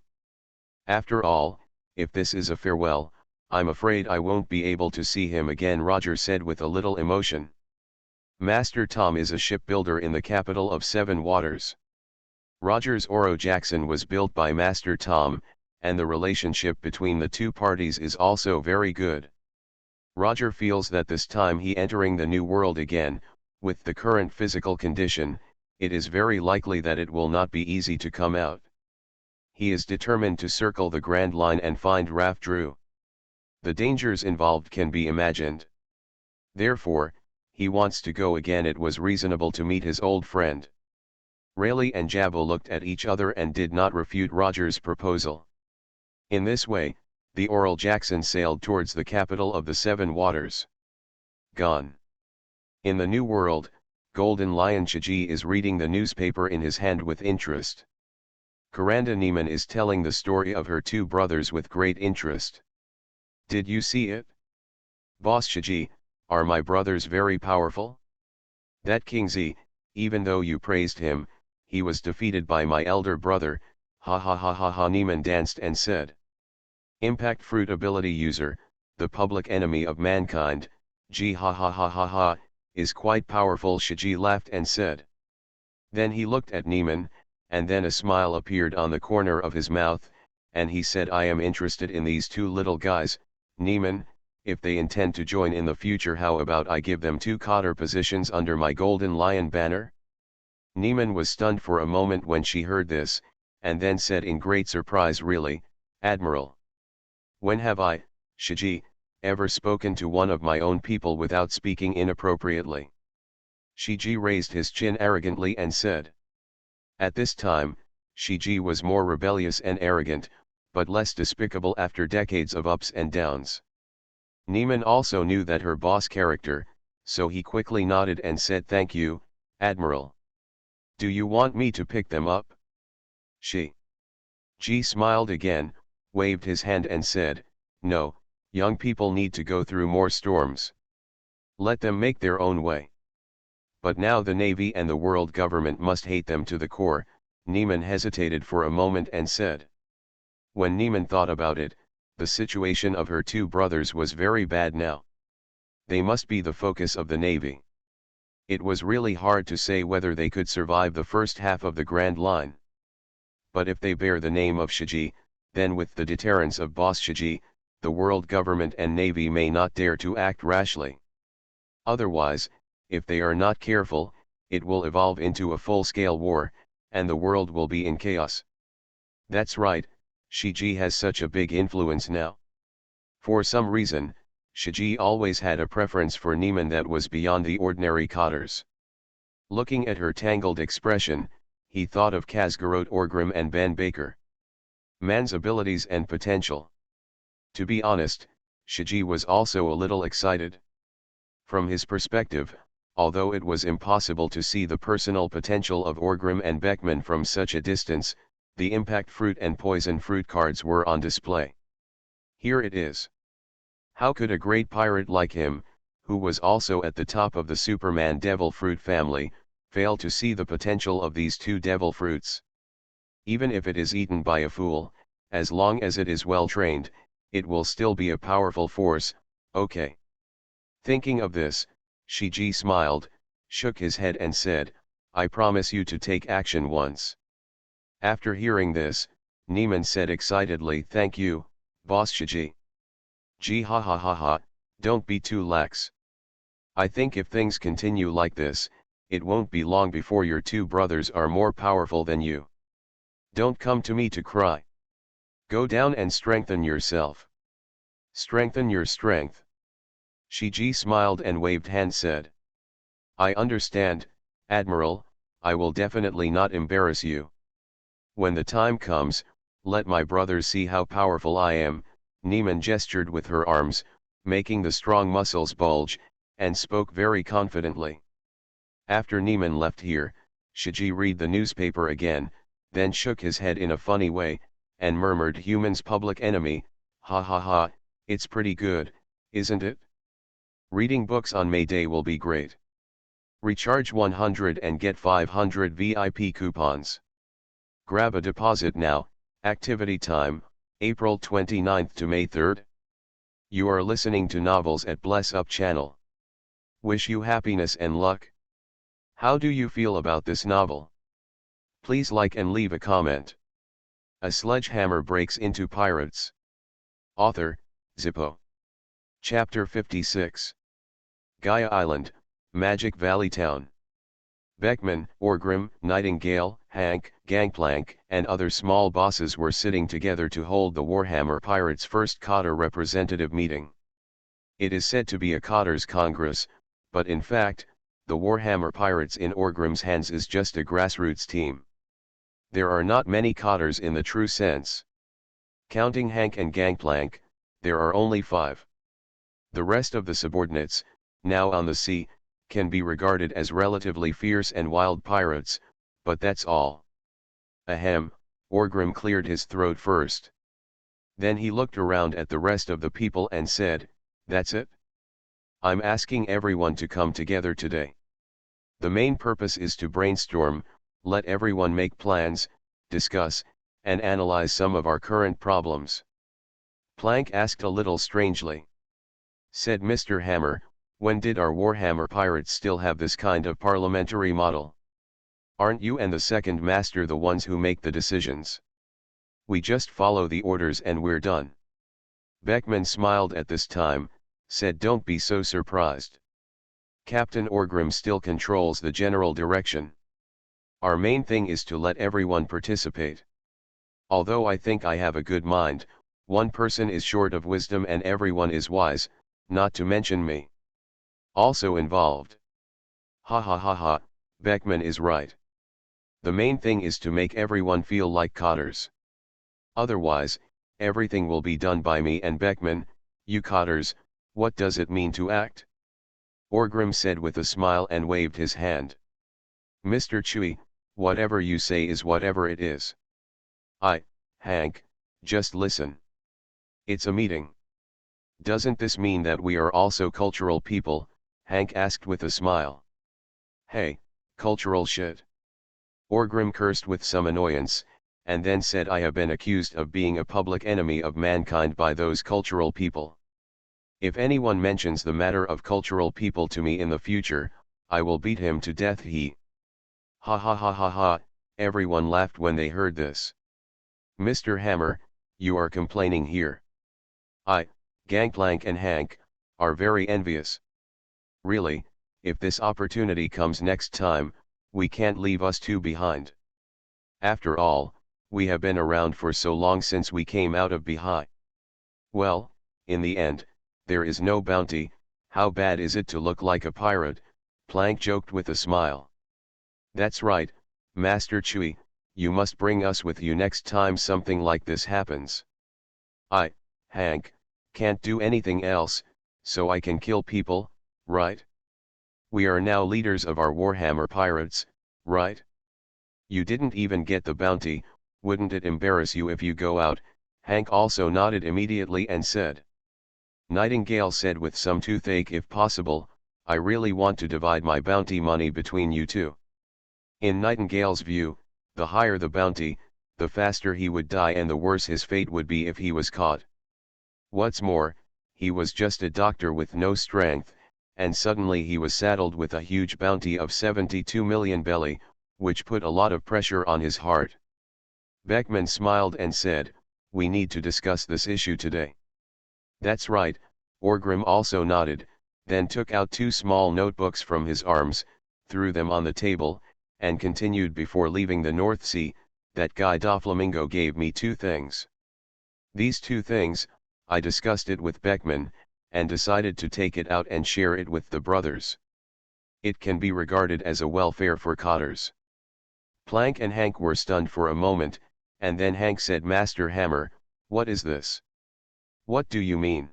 After all, if this is a farewell, I'm afraid I won't be able to see him again, Roger said with a little emotion. Master Tom is a shipbuilder in the capital of Seven Waters. Roger's Oro Jackson was built by Master Tom, and the relationship between the two parties is also very good. Roger feels that this time he entering the New World again, with the current physical condition, it is very likely that it will not be easy to come out. He is determined to circle the Grand Line and find Raf Drew. The dangers involved can be imagined. Therefore, he wants to go again. It was reasonable to meet his old friend. Rayleigh and Jabba looked at each other and did not refute Roger's proposal. In this way, the Oro Jackson sailed towards the capital of the Seven Waters. Gone. In the New World, Golden Lion Shiji is reading the newspaper in his hand with interest. Karanda Neiman is telling the story of her two brothers with great interest. Did you see it? Boss Shiji, are my brothers very powerful? That King Z, even though you praised him, he was defeated by my elder brother, ha ha ha ha ha. Neiman danced and said. Impact Fruit ability user, the public enemy of mankind, G ha ha ha ha ha, is quite powerful. Shiji laughed and said. Then he looked at Neiman, and then a smile appeared on the corner of his mouth, and he said, I am interested in these two little guys, Neiman. If they intend to join in the future, how about I give them 2 cadre positions under my Golden Lion banner? Neiman was stunned for a moment when she heard this, and then said in great surprise, really, Admiral? When have I, Shiji, ever spoken to one of my own people without speaking inappropriately? Shiji raised his chin arrogantly and said. At this time, Shiji was more rebellious and arrogant, but less despicable after decades of ups and downs. Neiman also knew that her boss character, so he quickly nodded and said thank you, Admiral. Do you want me to pick them up? Ji smiled again, waved his hand and said, no, young people need to go through more storms. Let them make their own way. But now the Navy and the world government must hate them to the core. Neiman hesitated for a moment and said. When Neiman thought about it, the situation of her two brothers was very bad now. They must be the focus of the Navy. It was really hard to say whether they could survive the first half of the Grand Line. But if they bear the name of Shiji, then with the deterrence of Boss Shiji, the world government and Navy may not dare to act rashly. Otherwise, if they are not careful, it will evolve into a full-scale war, and the world will be in chaos. That's right, Shiji has such a big influence now. For some reason, Shiji always had a preference for Neiman that was beyond the ordinary cotters. Looking at her tangled expression, he thought of Kazgarot Orgrim and Ben Baker. Man's abilities and potential. To be honest, Shiji was also a little excited. From his perspective, although it was impossible to see the personal potential of Orgrim and Beckman from such a distance, the impact fruit and poison fruit cards were on display. Here it is. How could a great pirate like him, who was also at the top of the Superman devil fruit family, fail to see the potential of these two devil fruits? Even if it is eaten by a fool, as long as it is well trained, it will still be a powerful force. Okay. Thinking of this, Shiji smiled, shook his head and said, I promise you to take action once. After hearing this, Neiman said excitedly, thank you, Boss Shiji. Gee ha ha ha ha, don't be too lax. I think if things continue like this, it won't be long before your two brothers are more powerful than you. Don't come to me to cry. Go down and strengthen yourself. Strengthen your strength. Shiji smiled and waved hand said. I understand, Admiral, I will definitely not embarrass you. When the time comes, let my brothers see how powerful I am. Neiman gestured with her arms, making the strong muscles bulge, and spoke very confidently. After Neiman left here, Shiji read the newspaper again, then shook his head in a funny way, and murmured human's public enemy, ha ha ha, it's pretty good, isn't it? Reading books on May Day will be great. Recharge 100 and get 500 VIP coupons. Grab a deposit now. Activity time, April 29th to May 3rd. You are listening to Novels at Bless Up channel. Wish you happiness and luck. How do you feel about this novel? Please like and leave a comment. A sledgehammer breaks into pirates. Author, Zippo. Chapter 56. Gaia Island, Magic Valley Town. Beckman, Orgrim, Nightingale, Hank, Gangplank, and other small bosses were sitting together to hold the Warhammer Pirates' first Cotter representative meeting. It is said to be a Cotter's Congress, but in fact, the Warhammer Pirates in Orgrim's hands is just a grassroots team. There are not many Cotters in the true sense. Counting Hank and Gangplank, there are only 5. The rest of the subordinates, now on the sea, can be regarded as relatively fierce and wild pirates, but that's all. Ahem, Orgrim cleared his throat first. Then he looked around at the rest of the people and said, that's it? I'm asking everyone to come together today. The main purpose is to brainstorm, let everyone make plans, discuss, and analyze some of our current problems. Plank asked a little strangely. Said Mr. Hammer, when did our Warhammer Pirates still have this kind of parliamentary model? Aren't you and the second master the ones who make the decisions? We just follow the orders and we're done. Beckman smiled at this time, said don't be so surprised. Captain Orgrim still controls the general direction. Our main thing is to let everyone participate. Although I think I have a good mind, one person is short of wisdom and everyone is wise, not to mention me. Also involved. Ha ha ha ha, Beckman is right. The main thing is to make everyone feel like cottars. Otherwise, everything will be done by me and Beckman. You cottars, what does it mean to act? Orgrim said with a smile and waved his hand. Mr. Chewy, whatever you say is whatever it is. Hank, just listen. It's a meeting. Doesn't this mean that we are also cultural people? Hank asked with a smile. Hey, cultural shit. Orgrim cursed with some annoyance, and then said, I have been accused of being a public enemy of mankind by those cultural people. If anyone mentions the matter of cultural people to me in the future, I will beat him to death. Ha ha ha ha ha, everyone laughed when they heard this. Mr. Hammer, you are complaining here. Gangplank and Hank, are very envious. Really, if this opportunity comes next time, we can't leave us two behind. After all, we have been around for so long since we came out of behind. Well, in the end, there is no bounty. How bad is it to look like a pirate? Plank joked with a smile. That's right, Master Chewy, you must bring us with you next time something like this happens. Hank, can't do anything else, so I can kill people, right? We are now leaders of our Warhammer pirates, right? You didn't even get the bounty, wouldn't it embarrass you if you go out? Hank also nodded immediately and said. Nightingale said with some toothache, if possible, I really want to divide my bounty money between you two. In Nightingale's view, the higher the bounty, the faster he would die and the worse his fate would be if he was caught. What's more, he was just a doctor with no strength, and suddenly he was saddled with a huge bounty of 72 million belly, which put a lot of pressure on his heart. Beckman smiled and said, we need to discuss this issue today. That's right, Orgrim also nodded, then took out two small notebooks from his arms, threw them on the table, and continued before leaving the North Sea, that guy Doflamingo gave me two things. These two things, I discussed it with Beckman, and decided to take it out and share it with the brothers. It can be regarded as a welfare for cottars. Plank and Hank were stunned for a moment, and then Hank said, Master Hammer, what is this? What do you mean?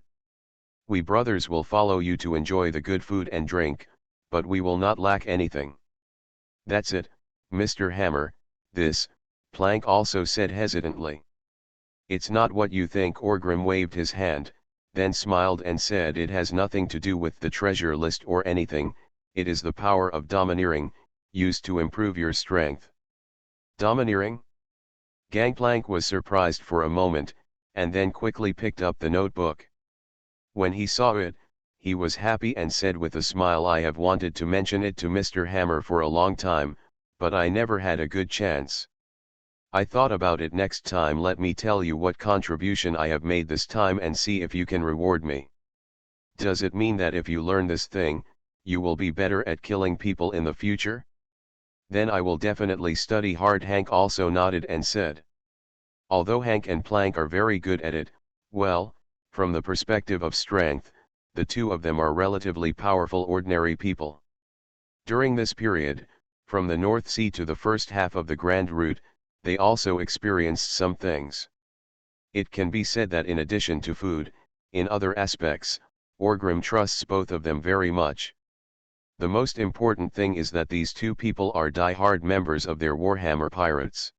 We brothers will follow you to enjoy the good food and drink, but we will not lack anything. That's it, Mr. Hammer, this, Plank also said hesitantly. It's not what you think. Orgrim waved his hand, then smiled and said, it has nothing to do with the treasure list or anything, it is the power of domineering, used to improve your strength. Domineering? Gangplank was surprised for a moment, and then quickly picked up the notebook. When he saw it, he was happy and said with a smile, I have wanted to mention it to Mr. Hammer for a long time, but I never had a good chance. I thought about it. Next time let me tell you what contribution I have made this time and see if you can reward me. Does it mean that if you learn this thing, you will be better at killing people in the future? Then I will definitely study hard. Hank also nodded and said. Although Hank and Plank are very good at it, well, from the perspective of strength, the two of them are relatively powerful ordinary people. During this period, from the North Sea to the first half of the Grand Route, they also experienced some things. It can be said that in addition to food, in other aspects, Orgrim trusts both of them very much. The most important thing is that these two people are die-hard members of their Warhammer pirates.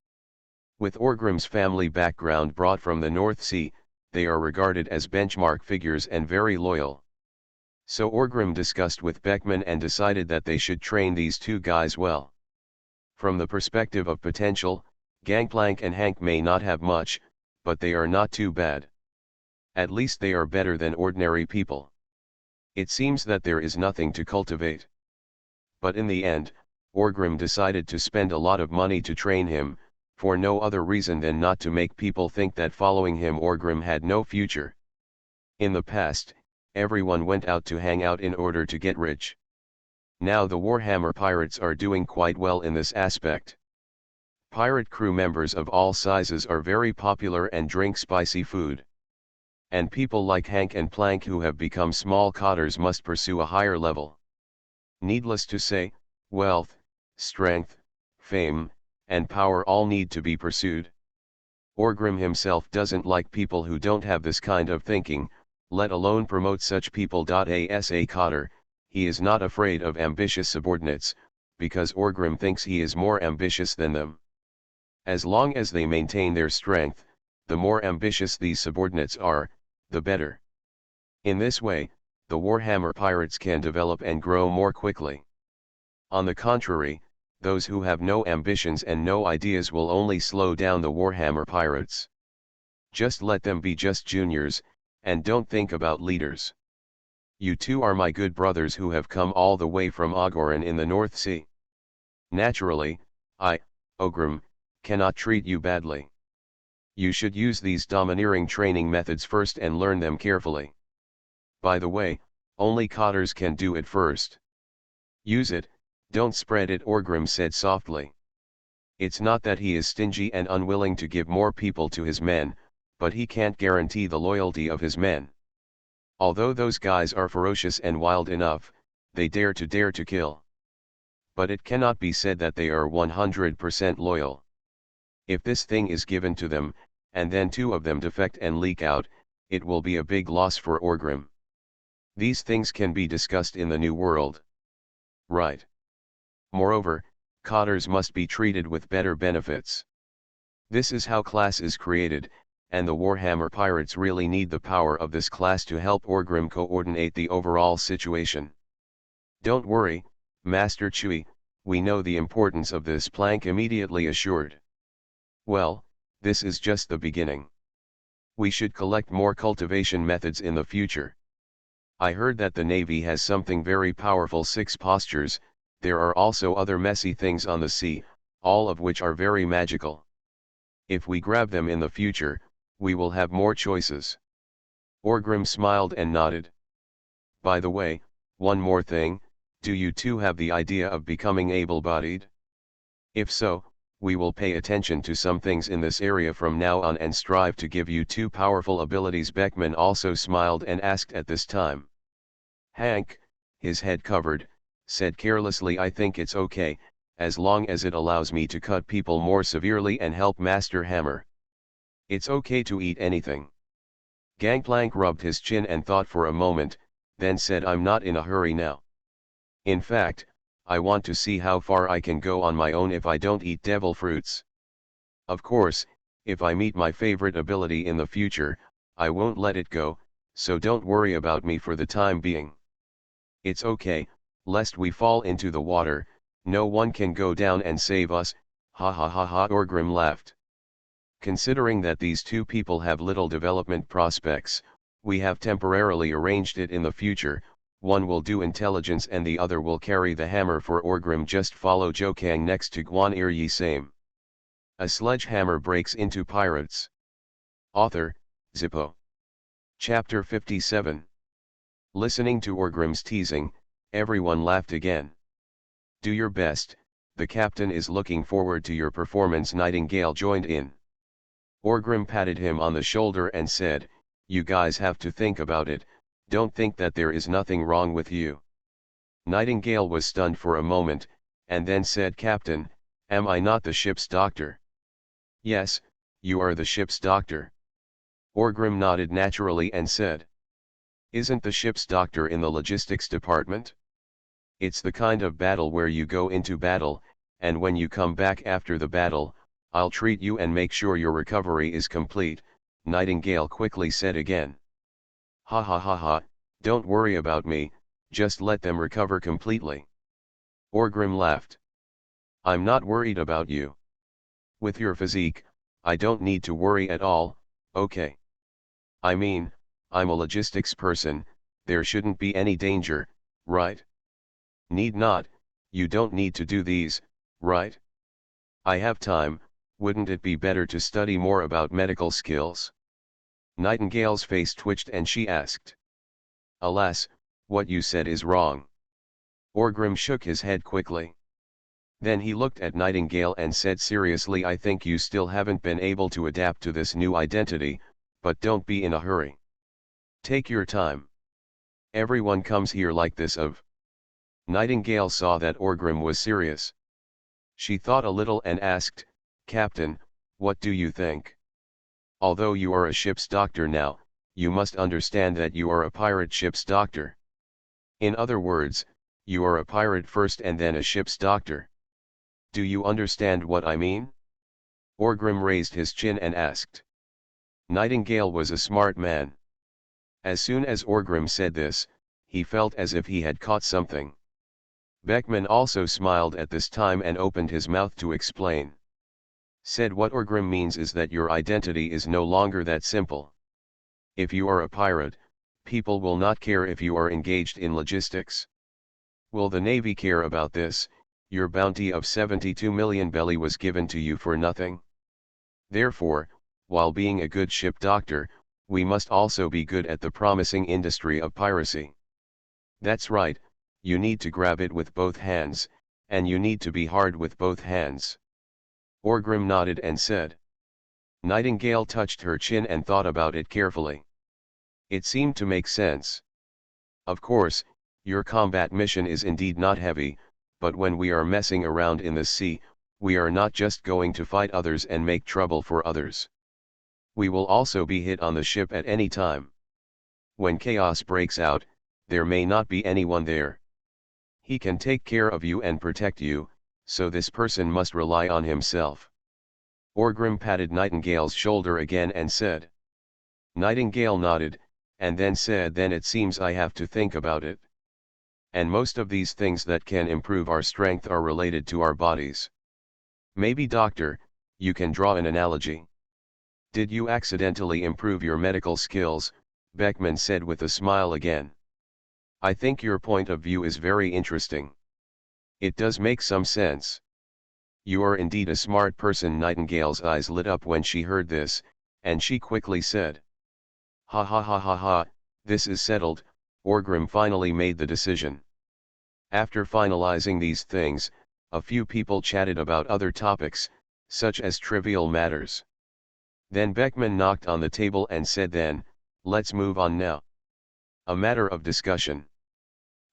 With Orgrim's family background brought from the North Sea, they are regarded as benchmark figures and very loyal. So Orgrim discussed with Beckman and decided that they should train these two guys well. From the perspective of potential, Gangplank and Hank may not have much, but they are not too bad. At least they are better than ordinary people. It seems that there is nothing to cultivate. But in the end, Orgrim decided to spend a lot of money to train him, for no other reason than not to make people think that following him Orgrim had no future. In the past, everyone went out to hang out in order to get rich. Now the Warhammer pirates are doing quite well in this aspect. Pirate crew members of all sizes are very popular and drink spicy food. And people like Hank and Plank who have become small cotters must pursue a higher level. Needless to say, wealth, strength, fame, and power all need to be pursued. Orgrim himself doesn't like people who don't have this kind of thinking, let alone promote such people. As a cotter, he is not afraid of ambitious subordinates, because Orgrim thinks he is more ambitious than them. As long as they maintain their strength, the more ambitious these subordinates are, the better. In this way, the Warhammer pirates can develop and grow more quickly. On the contrary, those who have no ambitions and no ideas will only slow down the Warhammer pirates. Just let them be just juniors, and don't think about leaders. You two are my good brothers who have come all the way from Ogorin in the North Sea. Naturally, I, Orgrim, cannot treat you badly. You should use these domineering training methods first and learn them carefully. By the way, only cotters can do it first. Use it, don't spread it, Orgrim said softly. It's not that he is stingy and unwilling to give more people to his men, but he can't guarantee the loyalty of his men. Although those guys are ferocious and wild enough, they dare to kill. But it cannot be said that they are 100% loyal. If this thing is given to them, and then two of them defect and leak out, it will be a big loss for Orgrim. These things can be discussed in the New World. Right. Moreover, cotters must be treated with better benefits. This is how class is created, and the Warhammer pirates really need the power of this class to help Orgrim coordinate the overall situation. Don't worry, Master Chewie, we know the importance of this, Plank immediately assured. Well, this is just the beginning. We should collect more cultivation methods in the future. I heard that the Navy has something very powerful, 6 postures. There are also other messy things on the sea, all of which are very magical. If we grab them in the future, we will have more choices. Orgrim smiled and nodded. By the way, one more thing, do you two have the idea of becoming able-bodied? If so, we will pay attention to some things in this area from now on and strive to give you 2 powerful abilities. Beckman also smiled and asked at this time. Hank, his head covered, said carelessly, I think it's okay, as long as it allows me to cut people more severely and help Master Hammer. It's okay to eat anything. Gangplank rubbed his chin and thought for a moment, then said, I'm not in a hurry now. In fact, I want to see how far I can go on my own if I don't eat devil fruits. Of course, if I meet my favorite ability in the future, I won't let it go, so don't worry about me for the time being. It's okay, lest we fall into the water, no one can go down and save us, ha ha ha ha. Orgrim laughed. Considering that these two people have little development prospects, we have temporarily arranged it in the future. One will do intelligence and the other will carry the hammer for Orgrim. Just follow Jokang next to Guan Yi Same. A sledgehammer breaks into pirates. Author, Zippo. Chapter 57. Listening to Orgrim's teasing, everyone laughed again. Do your best, the captain is looking forward to your performance. Nightingale joined in. Orgrim patted him on the shoulder and said, you guys have to think about it, don't think that there is nothing wrong with you. Nightingale was stunned for a moment, and then said, Captain, am I not the ship's doctor? Yes, you are the ship's doctor. Orgrim nodded naturally and said, isn't the ship's doctor in the logistics department? It's the kind of battle where you go into battle, and when you come back after the battle, I'll treat you and make sure your recovery is complete, Nightingale quickly said again. Ha ha ha ha, don't worry about me, just let them recover completely. Orgrim laughed. I'm not worried about you. With your physique, I don't need to worry at all, okay? I mean, I'm a logistics person, there shouldn't be any danger, right? Need not, you don't need to do these, right? I have time, wouldn't it be better to study more about medical skills? Nightingale's face twitched and she asked. Alas, what you said is wrong. Orgrim shook his head quickly. Then he looked at Nightingale and said seriously, I think you still haven't been able to adapt to this new identity, but don't be in a hurry. Take your time. Everyone comes here like this of. Nightingale saw that Orgrim was serious. She thought a little and asked, Captain, what do you think? Although you are a ship's doctor now, you must understand that you are a pirate ship's doctor. In other words, you are a pirate first and then a ship's doctor. Do you understand what I mean? Orgrim raised his chin and asked. Nightingale was a smart man. As soon as Orgrim said this, he felt as if he had caught something. Beckman also smiled at this time and opened his mouth to explain. Said what Orgrim means is that your identity is no longer that simple. If you are a pirate, people will not care if you are engaged in logistics. Will the Navy care about this? Your bounty of 72 million belly was given to you for nothing. Therefore, while being a good ship doctor, we must also be good at the promising industry of piracy. That's right, you need to grab it with both hands, and you need to be hard with both hands. Orgrim nodded and said. Nightingale touched her chin and thought about it carefully. It seemed to make sense. Of course, your combat mission is indeed not heavy, but when we are messing around in the sea, we are not just going to fight others and make trouble for others. We will also be hit on the ship at any time. When chaos breaks out, there may not be anyone there. He can take care of you and protect you, so this person must rely on himself. Orgrim patted Nightingale's shoulder again and said. Nightingale nodded, and then said, then it seems I have to think about it. And most of these things that can improve our strength are related to our bodies. Maybe doctor, you can draw an analogy. Did you accidentally improve your medical skills? Beckman said with a smile again. I think your point of view is very interesting. It does make some sense. You are indeed a smart person. Nightingale's eyes lit up when she heard this, and she quickly said. Ha ha ha ha ha, this is settled. Orgrim finally made the decision. After finalizing these things, a few people chatted about other topics, such as trivial matters. Then Beckman knocked on the table and said, then, let's move on now. A matter of discussion.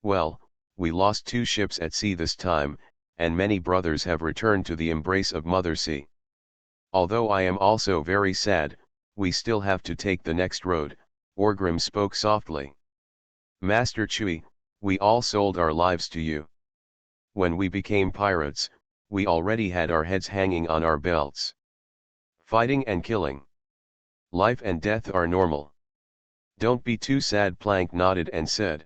Well, we lost 2 ships at sea this time, and many brothers have returned to the embrace of Mother Sea. Although I am also very sad, we still have to take the next road. Orgrim spoke softly. Master Chui, we all sold our lives to you. When we became pirates, we already had our heads hanging on our belts. Fighting and killing. Life and death are normal. Don't be too sad. Plank nodded and said.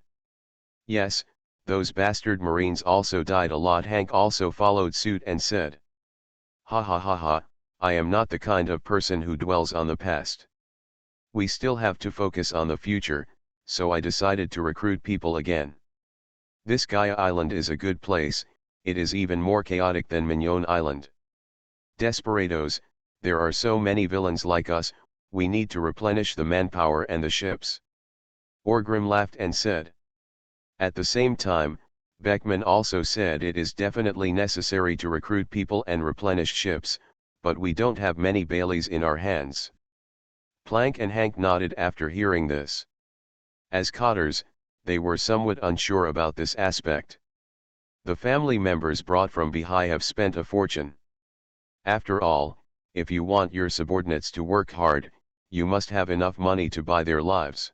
Yes, those bastard Marines also died a lot. Hank also followed suit and said. Ha ha ha ha, I am not the kind of person who dwells on the past. We still have to focus on the future, so I decided to recruit people again. This Gaia Island is a good place, it is even more chaotic than Mignon Island. Desperados, there are so many villains like us, we need to replenish the manpower and the ships. Orgrim laughed and said. At the same time, Beckman also said it is definitely necessary to recruit people and replenish ships, but we don't have many Baileys in our hands. Plank and Hank nodded after hearing this. As cotters, they were somewhat unsure about this aspect. The family members brought from Behi have spent a fortune. After all, if you want your subordinates to work hard, you must have enough money to buy their lives.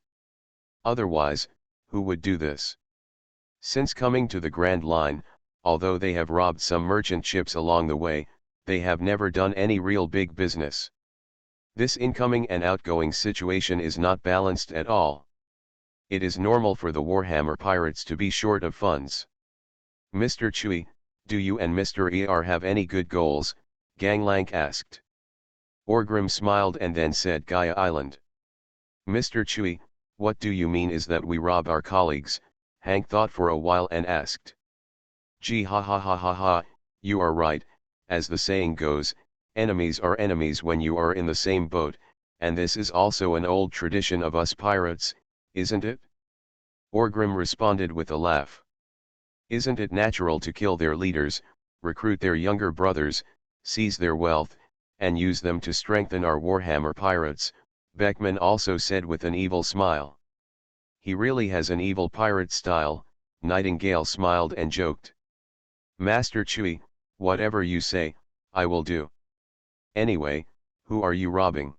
Otherwise, who would do this? Since coming to the Grand Line, although they have robbed some merchant ships along the way, they have never done any real big business. This incoming and outgoing situation is not balanced at all. It is normal for the Warhammer pirates to be short of funds. Mr. Chui, do you and Mr. Er have any good goals? Ganglank asked. Orgrim smiled and then said Gaia Island. Mr. Chui, what do you mean is that we rob our colleagues? Hank thought for a while and asked. Gee ha ha ha ha ha, you are right, as the saying goes, enemies are enemies when you are in the same boat, and this is also an old tradition of us pirates, isn't it? Orgrim responded with a laugh. Isn't it natural to kill their leaders, recruit their younger brothers, seize their wealth, and use them to strengthen our Warhammer pirates? Beckman also said with an evil smile. He really has an evil pirate style. Nightingale smiled and joked. Master Chui, whatever you say, I will do. Anyway, who are you robbing?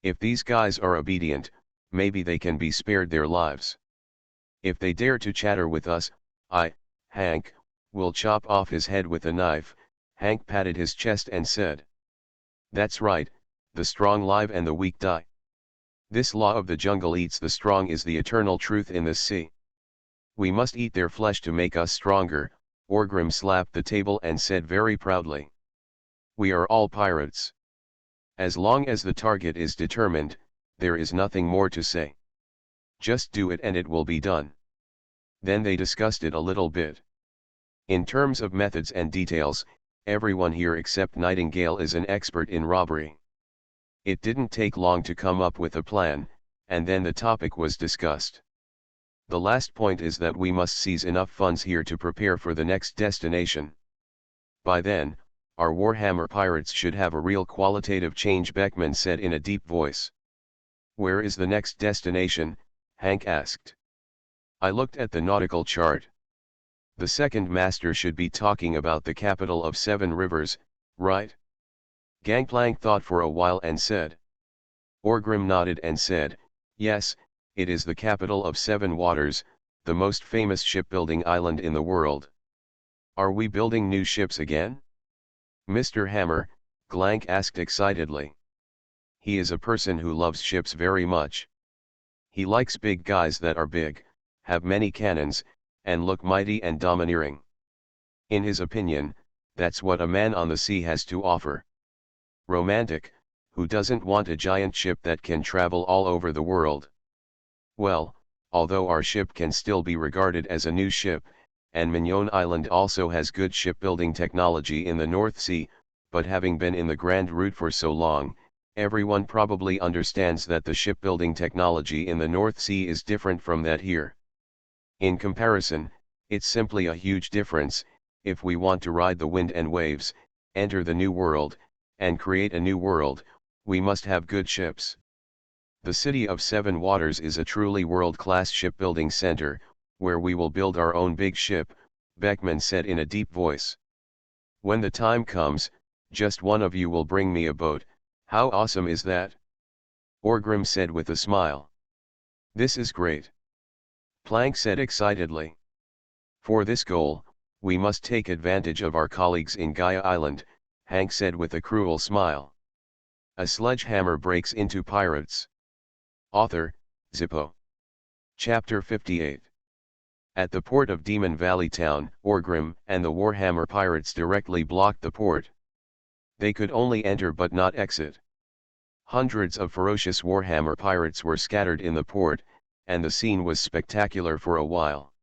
If these guys are obedient, maybe they can be spared their lives. If they dare to chatter with us, Hank, will chop off his head with a knife. Hank patted his chest and said. That's right, the strong live and the weak die. This law of the jungle eats the strong is the eternal truth in this sea. We must eat their flesh to make us stronger. Orgrim slapped the table and said very proudly. We are all pirates. As long as the target is determined, there is nothing more to say. Just do it and it will be done. Then they discussed it a little bit. In terms of methods and details, everyone here except Nightingale is an expert in robbery. It didn't take long to come up with a plan, and then the topic was discussed. The last point is that we must seize enough funds here to prepare for the next destination. By then, our Warhammer pirates should have a real qualitative change, Beckman said in a deep voice. Where is the next destination? Hank asked. I looked at the nautical chart. The second master should be talking about the capital of Seven Rivers, right? Gangplank thought for a while and said. Orgrim nodded and said, yes, it is the capital of Seven Waters, the most famous shipbuilding island in the world. Are we building new ships again? Mr. Hammer, Glank asked excitedly. He is a person who loves ships very much. He likes big guys that are big, have many cannons, and look mighty and domineering. In his opinion, that's what a man on the sea has to offer. Romantic, who doesn't want a giant ship that can travel all over the world? Well, although our ship can still be regarded as a new ship, and Mignon Island also has good shipbuilding technology in the North Sea, but having been in the Grand Route for so long, everyone probably understands that the shipbuilding technology in the North Sea is different from that here. In comparison, it's simply a huge difference. If we want to ride the wind and waves, enter the new world, and create a new world, we must have good ships. The city of Seven Waters is a truly world-class shipbuilding center, where we will build our own big ship, Beckman said in a deep voice. When the time comes, just one of you will bring me a boat. How awesome is that? Orgrim said with a smile. This is great. Plank said excitedly. For this goal, we must take advantage of our colleagues in Gaia Island, Hank said with a cruel smile. A sledgehammer breaks into pirates. Author, Zippo. Chapter 58. At the port of Demon Valley Town, Orgrim and the Warhammer pirates directly blocked the port. They could only enter but not exit. Hundreds of ferocious Warhammer pirates were scattered in the port, and the scene was spectacular for a while.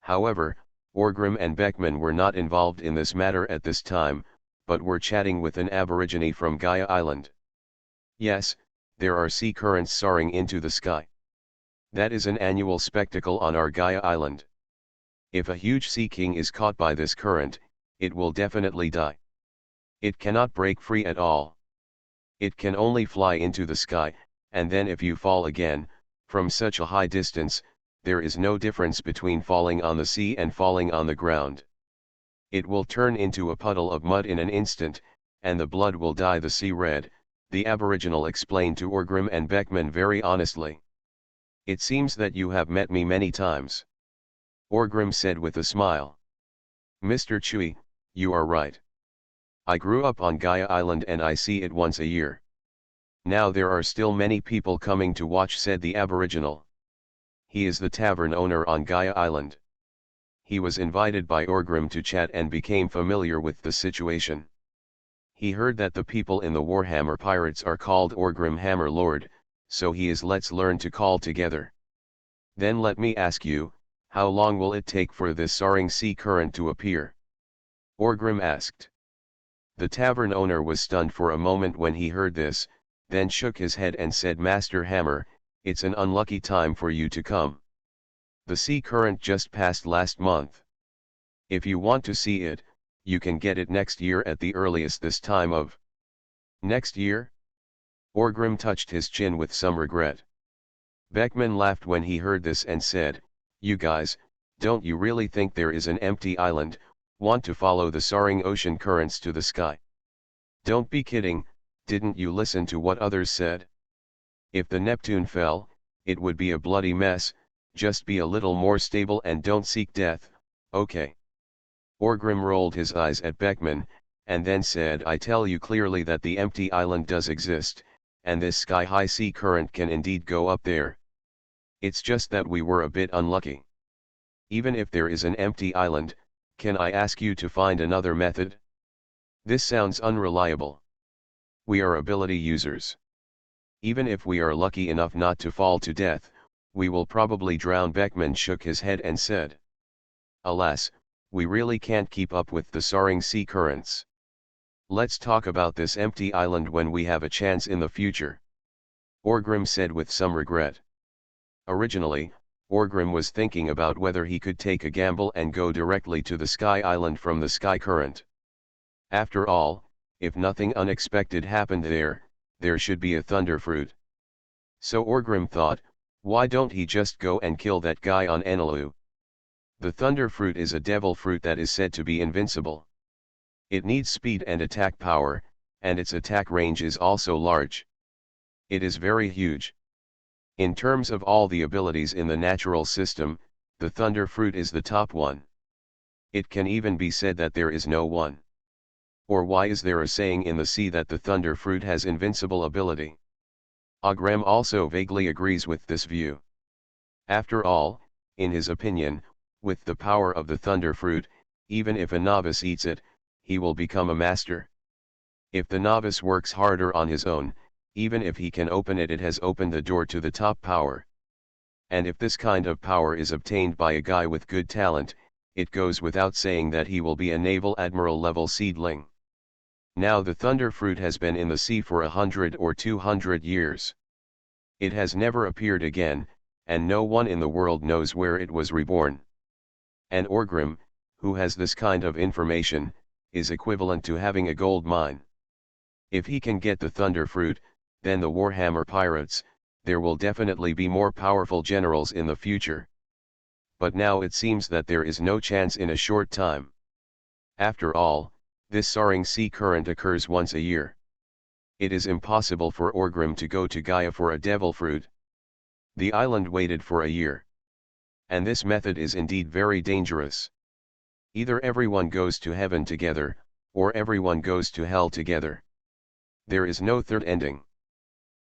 However, Orgrim and Beckman were not involved in this matter at this time, but were chatting with an aborigine from Gaia Island. Yes, there are sea currents soaring into the sky. That is an annual spectacle on our Gaia Island. If a huge sea king is caught by this current, it will definitely die. It cannot break free at all. It can only fly into the sky, and then if you fall again, from such a high distance, there is no difference between falling on the sea and falling on the ground. It will turn into a puddle of mud in an instant, and the blood will dye the sea red, the aboriginal explained to Orgrim and Beckman very honestly. It seems that you have met me many times. Orgrim said with a smile. Mr. Chui, you are right. I grew up on Gaia Island and I see it once a year. Now there are still many people coming to watch, said the aboriginal. He is the tavern owner on Gaia Island. He was invited by Orgrim to chat and became familiar with the situation. He heard that the people in the Warhammer pirates are called Orgrim Hammer Lord, so he is let's learn to call together. Then let me ask you, how long will it take for this soaring sea current to appear? Orgrim asked. The tavern owner was stunned for a moment when he heard this, then shook his head and said, Master Hammer, it's an unlucky time for you to come. The sea current just passed last month. If you want to see it, you can get it next year at the earliest this time of next year? Orgrim touched his chin with some regret. Beckman laughed when he heard this and said, "You guys, don't you really think there is an empty island, want to follow the soaring ocean currents to the sky? Don't be kidding, didn't you listen to what others said? If the Neptune fell, it would be a bloody mess, just be a little more stable and don't seek death, okay?" Orgrim rolled his eyes at Beckman, and then said, "I tell you clearly that the empty island does exist, and this sky-high sea current can indeed go up there. It's just that we were a bit unlucky. Even if there is an empty island, can I ask you to find another method? This sounds unreliable. We are ability users. Even if we are lucky enough not to fall to death, we will probably drown." Beckman shook his head and said, "Alas, we really can't keep up with the soaring sea currents. Let's talk about this empty island when we have a chance in the future," Orgrim said with some regret. Originally, Orgrim was thinking about whether he could take a gamble and go directly to the Sky Island from the Sky Current. After all, if nothing unexpected happened there should be a thunderfruit. So Orgrim thought, why don't he just go and kill that guy on Enelu? The thunderfruit is a devil fruit that is said to be invincible. It needs speed and attack power, and its attack range is also large. It is very huge. In terms of all the abilities in the natural system, the thunder fruit is the top one. It can even be said that there is no one. Or why is there a saying in the sea that the thunder fruit has invincible ability? Orgrim also vaguely agrees with this view. After all, in his opinion, with the power of the thunder fruit, even if a novice eats it, he will become a master. If the novice works harder on his own, even if he can open it, it has opened the door to the top power. And if this kind of power is obtained by a guy with good talent, it goes without saying that he will be a naval admiral level seedling. Now the thunder fruit has been in the sea for 100 or 200 years. It has never appeared again, and no one in the world knows where it was reborn. And Orgrim, who has this kind of information, is equivalent to having a gold mine. If he can get the thunder fruit, then the Warhammer pirates, there will definitely be more powerful generals in the future. But now it seems that there is no chance in a short time. After all, this soaring sea current occurs once a year. It is impossible for Orgrim to go to Gaia for a devil fruit. The island waited for a year. And this method is indeed very dangerous. Either everyone goes to heaven together, or everyone goes to hell together. There is no third ending.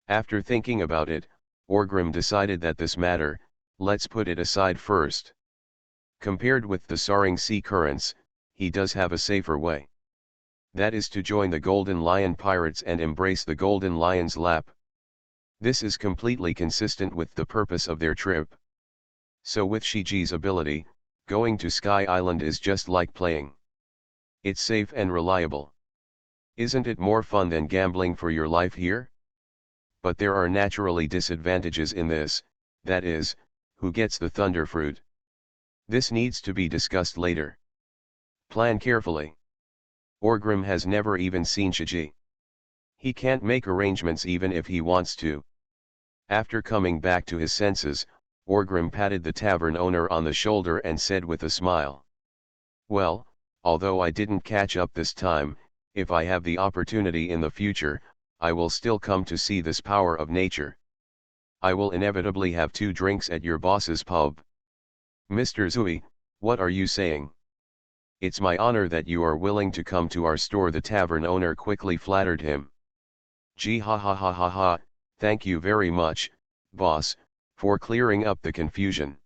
After thinking about it, Orgrim decided that this matter, let's put it aside first. Compared with the soaring sea currents, he does have a safer way. That is to join the Golden Lion pirates and embrace the Golden Lion's lap. This is completely consistent with the purpose of their trip. So with Shiji's ability, going to Sky Island is just like playing. It's safe and reliable. Isn't it more fun than gambling for your life here? But there are naturally disadvantages in this, that is, who gets the thunder fruit? This needs to be discussed later. Plan carefully. Orgrim has never even seen Shiji. He can't make arrangements even if he wants to. After coming back to his senses, Orgrim patted the tavern owner on the shoulder and said with a smile, "Well, although I didn't catch up this time, if I have the opportunity in the future, I will still come to see this power of nature. I will inevitably have 2 drinks at your boss's pub." "Mr. Zui, what are you saying? It's my honor that you are willing to come to our store," the tavern owner quickly flattered him. "Gee, ha ha ha ha ha, thank you very much, boss, for clearing up the confusion.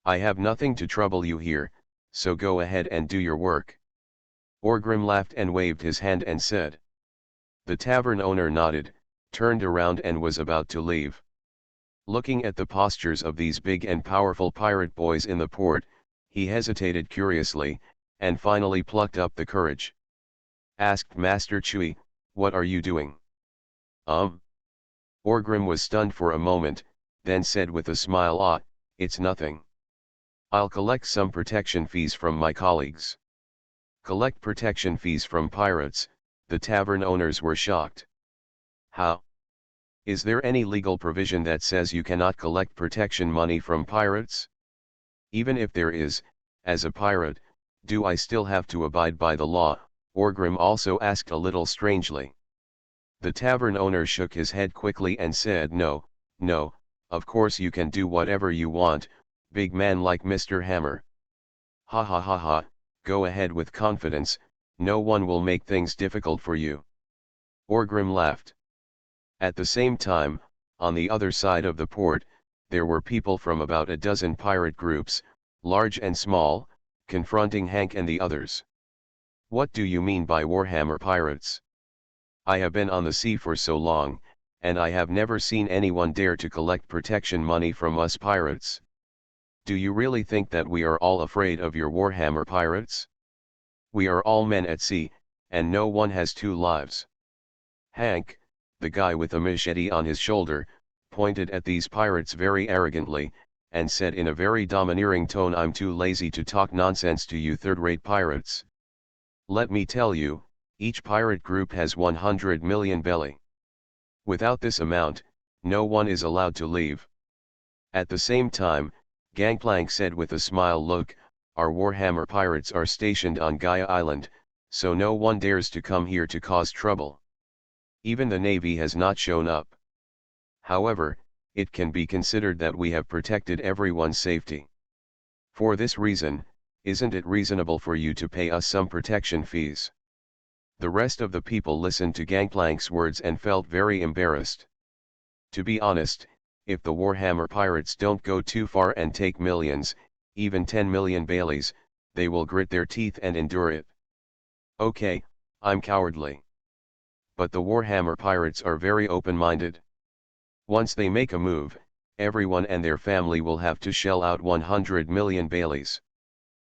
I have nothing to trouble you here, so go ahead and do your work." Orgrim laughed and waved his hand and said. The tavern owner nodded, turned around and was about to leave. Looking at the postures of these big and powerful pirate boys in the port, he hesitated curiously, and finally plucked up the courage. Asked Master Chui, "What are you doing?" Orgrim was stunned for a moment, then said with a smile, "Ah, it's nothing. I'll collect some protection fees from my colleagues." Collect protection fees from pirates? The tavern owners were shocked. "How? Is there any legal provision that says you cannot collect protection money from pirates? Even if there is, as a pirate, do I still have to abide by the law? Orgrim also asked a little strangely. The tavern owner shook his head quickly and said, no, no, of course you can do whatever you want, big man like Mr. Hammer. Ha ha ha ha, go ahead with confidence, no one will make things difficult for you. Orgrim laughed. At the same time, on the other side of the port, there were people from about a dozen pirate groups, large and small, confronting Hank and the others. What do you mean by Warhammer pirates? I have been on the sea for so long, and I have never seen anyone dare to collect protection money from us pirates. Do you really think that we are all afraid of your Warhammer pirates? We are all men at sea, and no one has two lives. Hank, the guy with a machete on his shoulder, pointed at these pirates very arrogantly, and said in a very domineering tone, I'm too lazy to talk nonsense to you third-rate pirates. Let me tell you, each pirate group has 100 million belly. Without this amount, no one is allowed to leave. At the same time, Gangplank said with a smile, look, our Warhammer pirates are stationed on Gaia Island, so no one dares to come here to cause trouble. Even the Navy has not shown up. However, it can be considered that we have protected everyone's safety. For this reason, isn't it reasonable for you to pay us some protection fees? The rest of the people listened to Gangplank's words and felt very embarrassed. To be honest, if the Warhammer pirates don't go too far and take millions, even 10 million Baileys, they will grit their teeth and endure it. Okay, I'm cowardly. But the Warhammer pirates are very open-minded. Once they make a move, everyone and their family will have to shell out 100 million Baileys.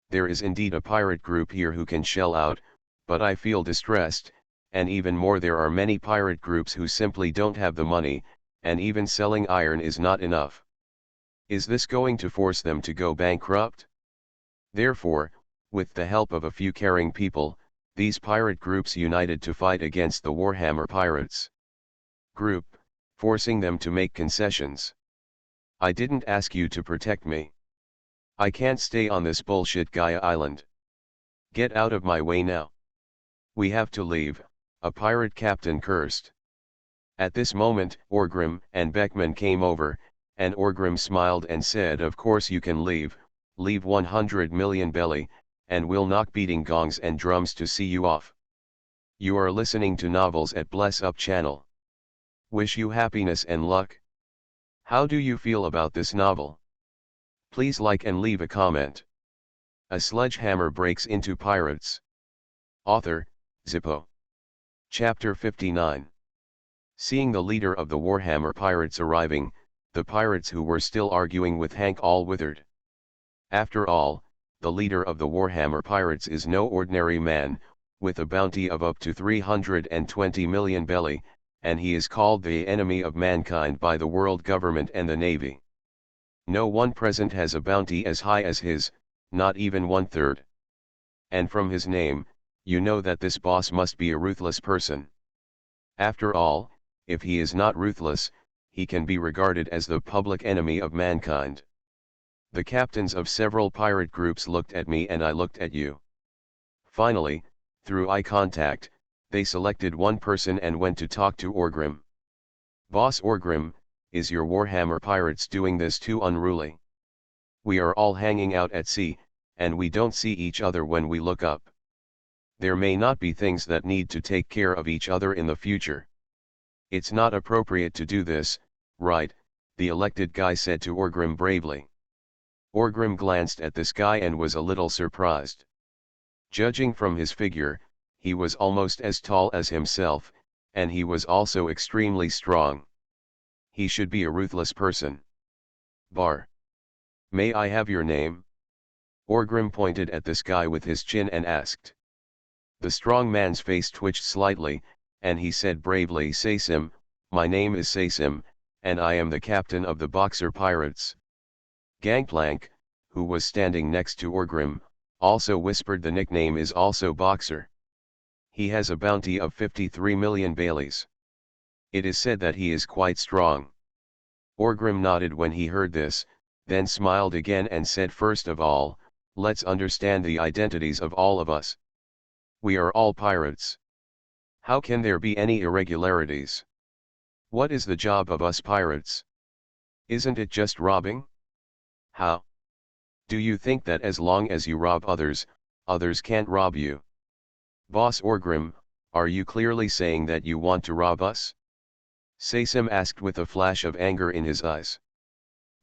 There is indeed a pirate group here who can shell out, but I feel distressed, and even more, there are many pirate groups who simply don't have the money, and even selling iron is not enough. Is this going to force them to go bankrupt? Therefore, with the help of a few caring people, these pirate groups united to fight against the Warhammer pirates group, forcing them to make concessions. I didn't ask you to protect me. I can't stay on this bullshit Gaia Island. Get out of my way now. We have to leave, a pirate captain cursed. At this moment, Orgrim and Beckman came over, and Orgrim smiled and said, of course you can leave 100 million belly, and we'll knock beating gongs and drums to see you off. You are listening to Novels at Bless Up channel. Wish you happiness and luck. How do you feel about this novel? Please like and leave a comment. A sledgehammer breaks into pirates. Author, Zippo. Chapter 59. Seeing the leader of the Warhammer pirates arriving, the pirates who were still arguing with Hank all withered. After all, the leader of the Warhammer pirates is no ordinary man, with a bounty of up to 320 million belly, and he is called the enemy of mankind by the world government and the Navy. No one present has a bounty as high as his, not even 1/3. And from his name, you know that this boss must be a ruthless person. After all, if he is not ruthless, he can be regarded as the public enemy of mankind. The captains of several pirate groups looked at me and I looked at you. Finally, through eye contact, they selected one person and went to talk to Orgrim. Boss Orgrim, is your Warhammer pirates doing this too unruly? We are all hanging out at sea, and we don't see each other when we look up. There may not be things that need to take care of each other in the future. It's not appropriate to do this, right? The elected guy said to Orgrim bravely. Orgrim glanced at this guy and was a little surprised. Judging from his figure, he was almost as tall as himself, and he was also extremely strong. He should be a ruthless person. Bar. May I have your name? Orgrim pointed at this guy with his chin and asked. The strong man's face twitched slightly, and he said bravely, Seisim, my name is Seisim, and I am the captain of the Boxer Pirates. Gangplank, who was standing next to Orgrim, also whispered the nickname is also Boxer. He has a bounty of 53 million Baileys. It is said that he is quite strong. Orgrim nodded when he heard this, then smiled again and said, first of all, let's understand the identities of all of us. We are all pirates. How can there be any irregularities? What is the job of us pirates? Isn't it just robbing? How? Do you think that as long as you rob others, others can't rob you? Boss Orgrim, are you clearly saying that you want to rob us? Sacem asked with a flash of anger in his eyes.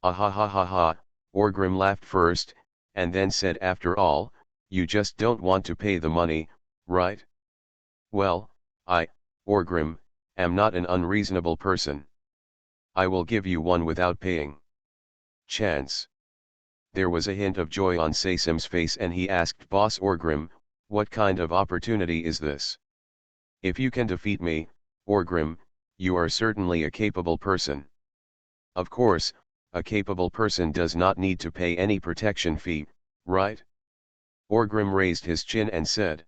Ah ha ha ha ha, Orgrim laughed first, and then said, after all, you just don't want to pay the money, right? Well, I, Orgrim, am not an unreasonable person. I will give you one without paying. Chance. There was a hint of joy on Sacem's face and he asked Boss Orgrim, what kind of opportunity is this? If you can defeat me, Orgrim, you are certainly a capable person. Of course, a capable person does not need to pay any protection fee, right? Orgrim raised his chin and said.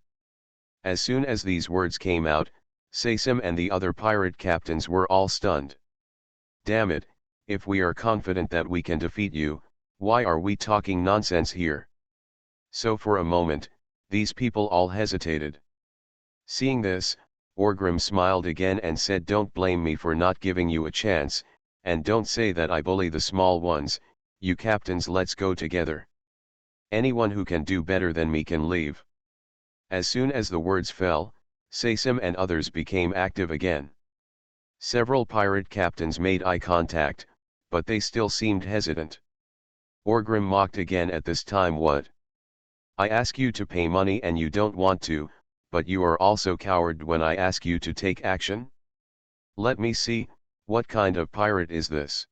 As soon as these words came out, Sacem and the other pirate captains were all stunned. Damn it, if we are confident that we can defeat you, why are we talking nonsense here? So for a moment, these people all hesitated. Seeing this, Orgrim smiled again and said, don't blame me for not giving you a chance, and don't say that I bully the small ones, you captains, let's go together. Anyone who can do better than me can leave. As soon as the words fell, Sacem and others became active again. Several pirate captains made eye contact, but they still seemed hesitant. Orgrim mocked again at this time. What? I ask you to pay money and you don't want to, but you are also coward when I ask you to take action? Let me see, what kind of pirate is this?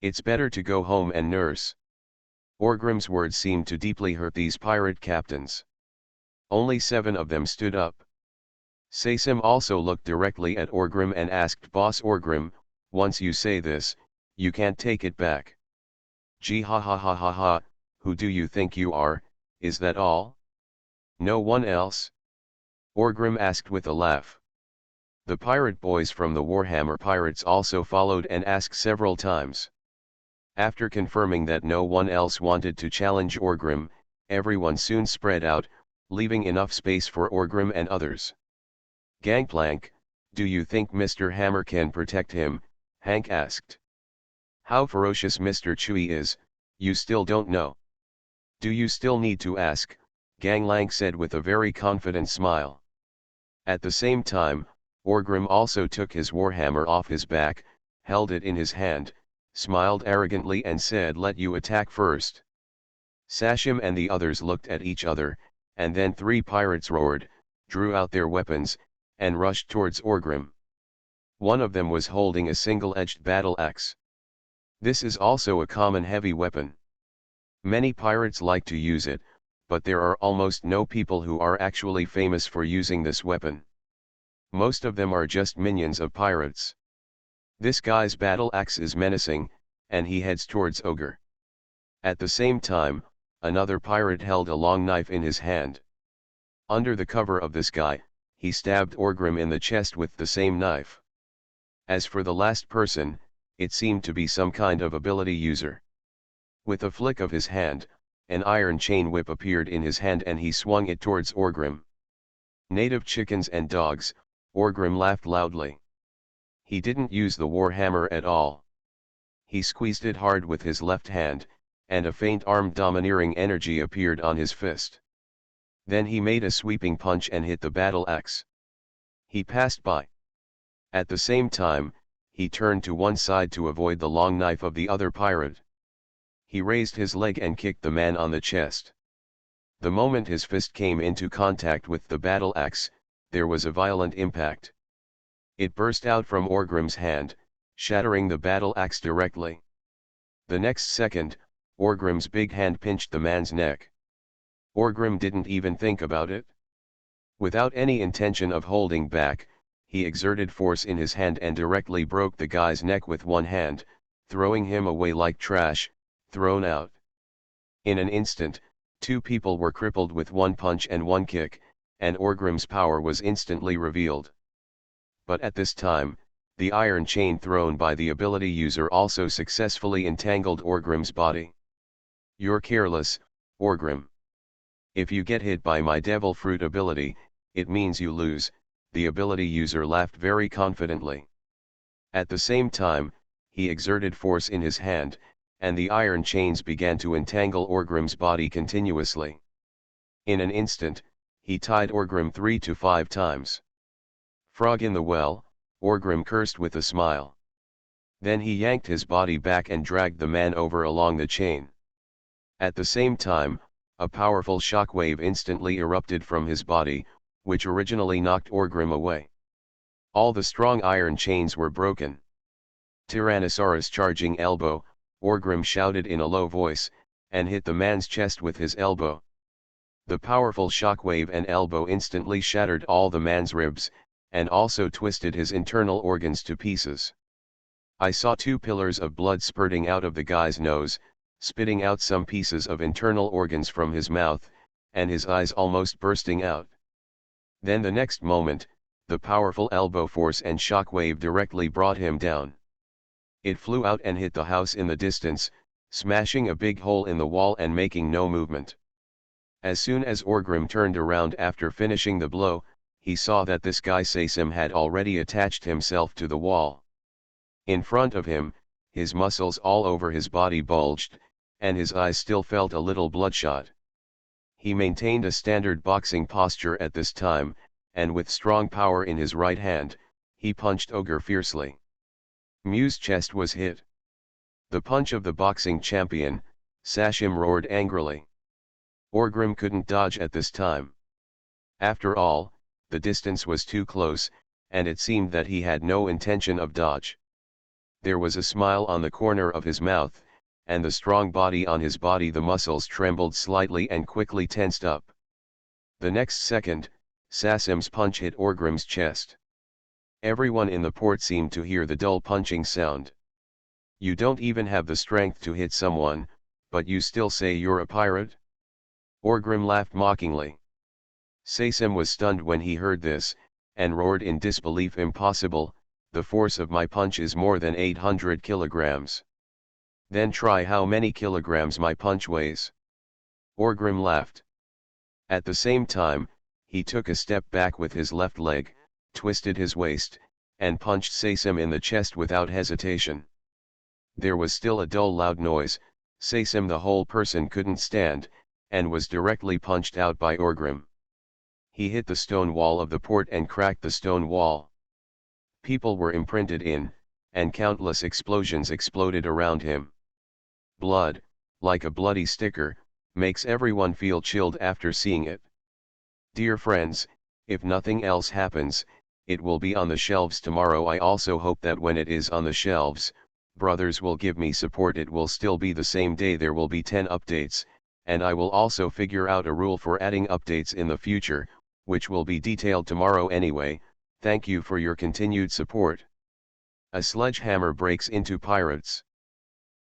It's better to go home and nurse. Orgrim's words seemed to deeply hurt these pirate captains. Only 7 of them stood up. Sacem also looked directly at Orgrim and asked, Boss Orgrim, once you say this, you can't take it back. Gee ha ha ha ha ha, who do you think you are, is that all? No one else? Orgrim asked with a laugh. The pirate boys from the Warhammer Pirates also followed and asked several times. After confirming that no one else wanted to challenge Orgrim, everyone soon spread out, leaving enough space for Orgrim and others. Gangplank, do you think Mr. Hammer can protect him? Hank asked. How ferocious Mr. Chewie is, you still don't know. Do you still need to ask? Gangplank said with a very confident smile. At the same time, Orgrim also took his warhammer off his back, held it in his hand, smiled arrogantly and said, let you attack first. Sachem and the others looked at each other, and then 3 pirates roared, drew out their weapons, and rushed towards Orgrim. One of them was holding a single-edged battle axe. This is also a common heavy weapon. Many pirates like to use it, but there are almost no people who are actually famous for using this weapon. Most of them are just minions of pirates. This guy's battle axe is menacing, and he heads towards Ogre. At the same time, another pirate held a long knife in his hand. Under the cover of this guy, he stabbed Orgrim in the chest with the same knife. As for the last person, it seemed to be some kind of ability user. With a flick of his hand, an iron chain whip appeared in his hand and he swung it towards Orgrim. Native chickens and dogs, Orgrim laughed loudly. He didn't use the warhammer at all. He squeezed it hard with his left hand, and a faint armed domineering energy appeared on his fist. Then he made a sweeping punch and hit the battle axe. He passed by. At the same time, he turned to one side to avoid the long knife of the other pirate. He raised his leg and kicked the man on the chest. The moment his fist came into contact with the battle axe, there was a violent impact. It burst out from Orgrim's hand, shattering the battle axe directly. The next second, Orgrim's big hand pinched the man's neck. Orgrim didn't even think about it. Without any intention of holding back, he exerted force in his hand and directly broke the guy's neck with one hand, throwing him away like trash, thrown out. In an instant, 2 people were crippled with one punch and one kick, and Orgrim's power was instantly revealed. But at this time, The iron chain thrown by the ability user also successfully entangled Orgrim's body. You're careless, Orgrim. If you get hit by my Devil Fruit ability, it means you lose, the ability user laughed very confidently. At the same time, he exerted force in his hand, and the iron chains began to entangle Orgrim's body continuously. In an instant, he tied Orgrim 3 to 5 times. Frog in the well, Orgrim cursed with a smile. Then he yanked his body back and dragged the man over along the chain. At the same time, a powerful shockwave instantly erupted from his body, which originally knocked Orgrim away. All the strong iron chains were broken. Tyrannosaurus charging elbow, Orgrim shouted in a low voice, and hit the man's chest with his elbow. The powerful shockwave and elbow instantly shattered all the man's ribs, and also twisted his internal organs to pieces. I saw 2 pillars of blood spurting out of the guy's nose, spitting out some pieces of internal organs from his mouth, and his eyes almost bursting out. Then the next moment, the powerful elbow force and shockwave directly brought him down. It flew out and hit the house in the distance, smashing a big hole in the wall and making no movement. As soon as Orgrim turned around after finishing the blow, he saw that this guy Sacem had already attached himself to the wall. In front of him, his muscles all over his body bulged, and his eyes still felt a little bloodshot. He maintained a standard boxing posture at this time, and with strong power in his right hand, he punched Ogre fiercely. Mew's chest was hit. The punch of the boxing champion, Sachem roared angrily. Orgrim couldn't dodge at this time. After all, the distance was too close, and it seemed that he had no intention of dodge. There was a smile on the corner of his mouth, and the strong body on his body, the muscles trembled slightly and quickly tensed up. The next second, Sacem's punch hit Orgrim's chest. Everyone in the port seemed to hear the dull punching sound. You don't even have the strength to hit someone, but you still say you're a pirate? Orgrim laughed mockingly. Sacem was stunned when he heard this, and roared in disbelief. Impossible, the force of my punch is more than 800 kilograms. Then try how many kilograms my punch weighs. Orgrim laughed. At the same time, he took a step back with his left leg, twisted his waist, and punched Sacem in the chest without hesitation. There was still a dull loud noise. Sacem, the whole person, couldn't stand, and was directly punched out by Orgrim. He hit the stone wall of the port and cracked the stone wall. People were imprinted in, and countless explosions exploded around him. Blood, like a bloody sticker, makes everyone feel chilled after seeing it. Dear friends, if nothing else happens, it will be on the shelves tomorrow. I also hope that when it is on the shelves, brothers will give me support. It will still be the same day. There will be 10 updates, and I will also figure out a rule for adding updates in the future, which will be detailed tomorrow anyway. Thank you for your continued support. A sledgehammer breaks into pirates.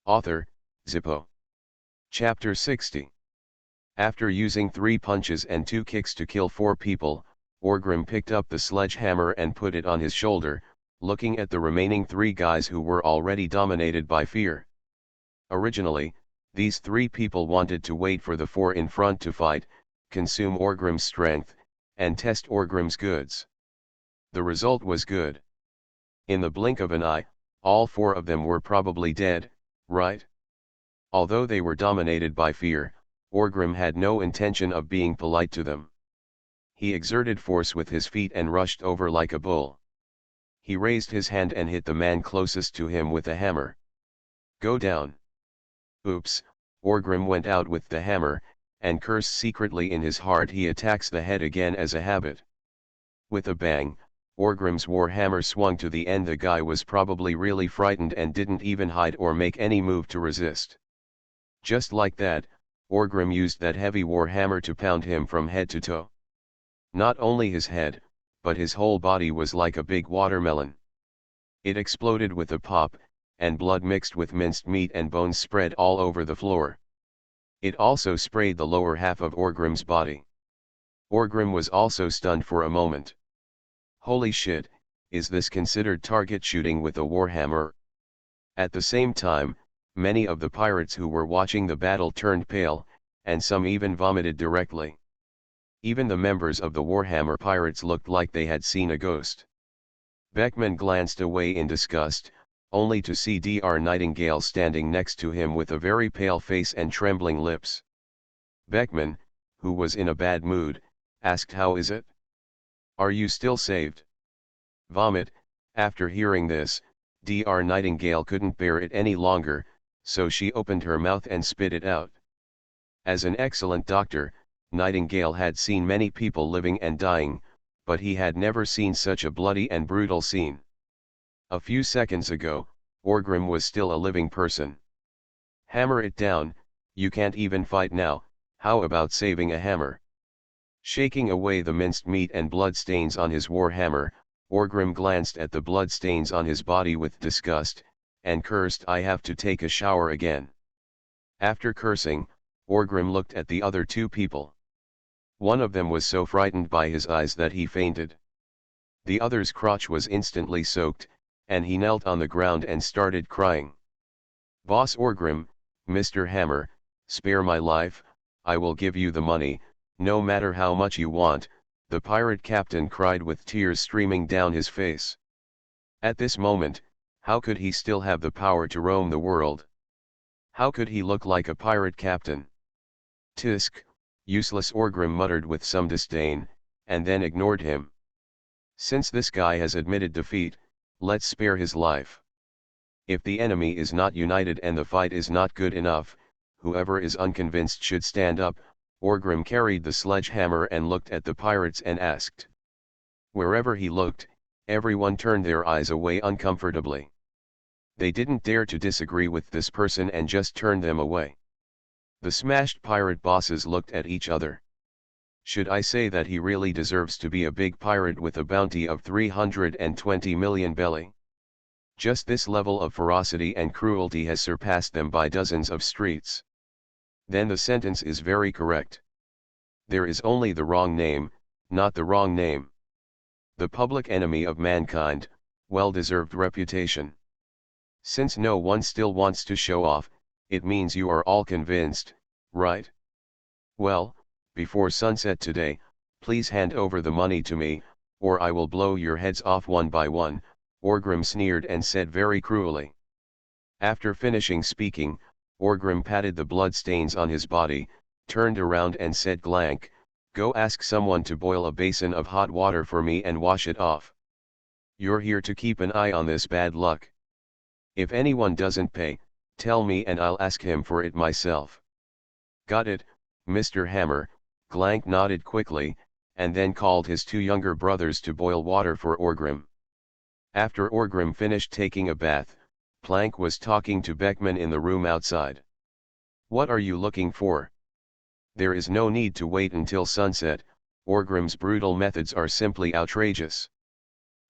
Author, Zippo. Chapter 60. After using 3 punches and 2 kicks to kill 4 people, Orgrim picked up the sledgehammer and put it on his shoulder, looking at the remaining 3 guys who were already dominated by fear. Originally, these 3 people wanted to wait for the 4 in front to fight, consume Orgrim's strength, and test Orgrim's goods. The result was good. In the blink of an eye, all 4 of them were probably dead, right? Although they were dominated by fear, Orgrim had no intention of being polite to them. He exerted force with his feet and rushed over like a bull. He raised his hand and hit the man closest to him with a hammer. Go down. Oops, Orgrim went out with the hammer, and cursed secretly in his heart. He attacks the head again as a habit. With a bang, Orgrim's warhammer swung to the end. The guy was probably really frightened and didn't even hide or make any move to resist. Just like that, Orgrim used that heavy warhammer to pound him from head to toe. Not only his head, but his whole body was like a big watermelon. It exploded with a pop, and blood mixed with minced meat and bones spread all over the floor. It also sprayed the lower half of Orgrim's body. Orgrim was also stunned for a moment. Holy shit, is this considered target shooting with a warhammer? At the same time, many of the pirates who were watching the battle turned pale, and some even vomited directly. Even the members of the Warhammer pirates looked like they had seen a ghost. Beckman glanced away in disgust, only to see Dr. Nightingale standing next to him with a very pale face and trembling lips. Beckman, who was in a bad mood, asked, "How is it? Are you still saved?" Vomit. After hearing this, Dr. Nightingale couldn't bear it any longer, so she opened her mouth and spit it out. As an excellent doctor, Nightingale had seen many people living and dying, but he had never seen such a bloody and brutal scene. A few seconds ago, Orgrim was still a living person. "Hammer it down, you can't even fight now, how about saving a hammer?" Shaking away the minced meat and blood stains on his war hammer, Orgrim glanced at the blood stains on his body with disgust, and cursed, "I have to take a shower again." After cursing, Orgrim looked at the other two people. One of them was so frightened by his eyes that he fainted. The other's crotch was instantly soaked, and he knelt on the ground and started crying. "Boss Orgrim, Mr. Hammer, spare my life, I will give you the money, no matter how much you want," the pirate captain cried with tears streaming down his face. At this moment, how could he still have the power to roam the world? How could he look like a pirate captain? "Tisk, useless," Orgrim muttered with some disdain, and then ignored him. "Since this guy has admitted defeat, let's spare his life. If the enemy is not united and the fight is not good enough, whoever is unconvinced should stand up." Orgrim carried the sledgehammer and looked at the pirates and asked. Wherever he looked, everyone turned their eyes away uncomfortably. They didn't dare to disagree with this person and just turned them away. The smashed pirate bosses looked at each other. Should I say that he really deserves to be a big pirate with a bounty of 320 million belly? Just this level of ferocity and cruelty has surpassed them by dozens of streets. Then the sentence is very correct. There is only the wrong name, not the wrong name. The public enemy of mankind, well-deserved reputation. Since no one still wants to show off, it means you are all convinced, right? Well, before sunset today, please hand over the money to me, or I will blow your heads off one by one, Orgrim sneered and said very cruelly. After finishing speaking, Orgrim patted the blood stains on his body, turned around and said, "Glank, go ask someone to boil a basin of hot water for me and wash it off. You're here to keep an eye on this bad luck. If anyone doesn't pay, tell me and I'll ask him for it myself." "Got it, Mr. Hammer," Glank nodded quickly, and then called his two younger brothers to boil water for Orgrim. After Orgrim finished taking a bath, Plank was talking to Beckman in the room outside. "What are you looking for? There is no need to wait until sunset, Orgrim's brutal methods are simply outrageous.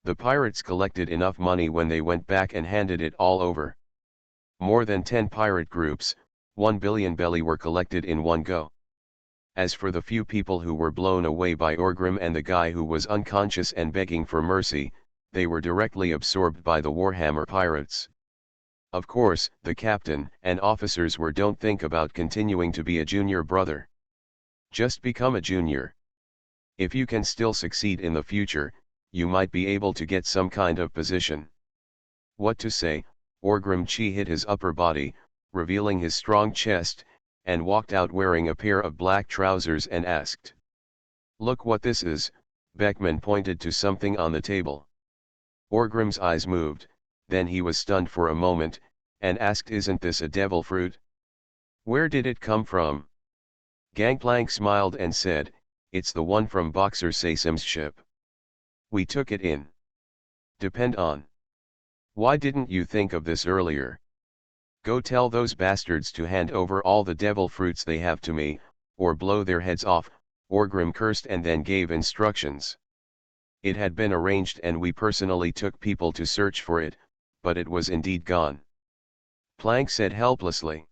The pirates collected enough money when they went back and handed it all over. More than 10 pirate groups, 1 billion belly were collected in one go. As for the few people who were blown away by Orgrim and the guy who was unconscious and begging for mercy, they were directly absorbed by the Warhammer pirates. Of course, the captain and officers don't think about continuing to be a junior brother. Just become a junior. If you can still succeed in the future, you might be able to get some kind of position." What to say, Orgrim hit his upper body, revealing his strong chest, and walked out wearing a pair of black trousers and asked. "Look what this is," Beckman pointed to something on the table. Orgrim's eyes moved, then he was stunned for a moment, and asked, "Isn't this a devil fruit? Where did it come from?" Gangplank smiled and said, "It's the one from Boxer Sasim's ship. We took it in. Depend on. Why didn't you think of this earlier? Go tell those bastards to hand over all the devil fruits they have to me, or blow their heads off," Orgrim cursed and then gave instructions. It had been arranged and we personally took people to search for it, but it was indeed gone. Plank said helplessly.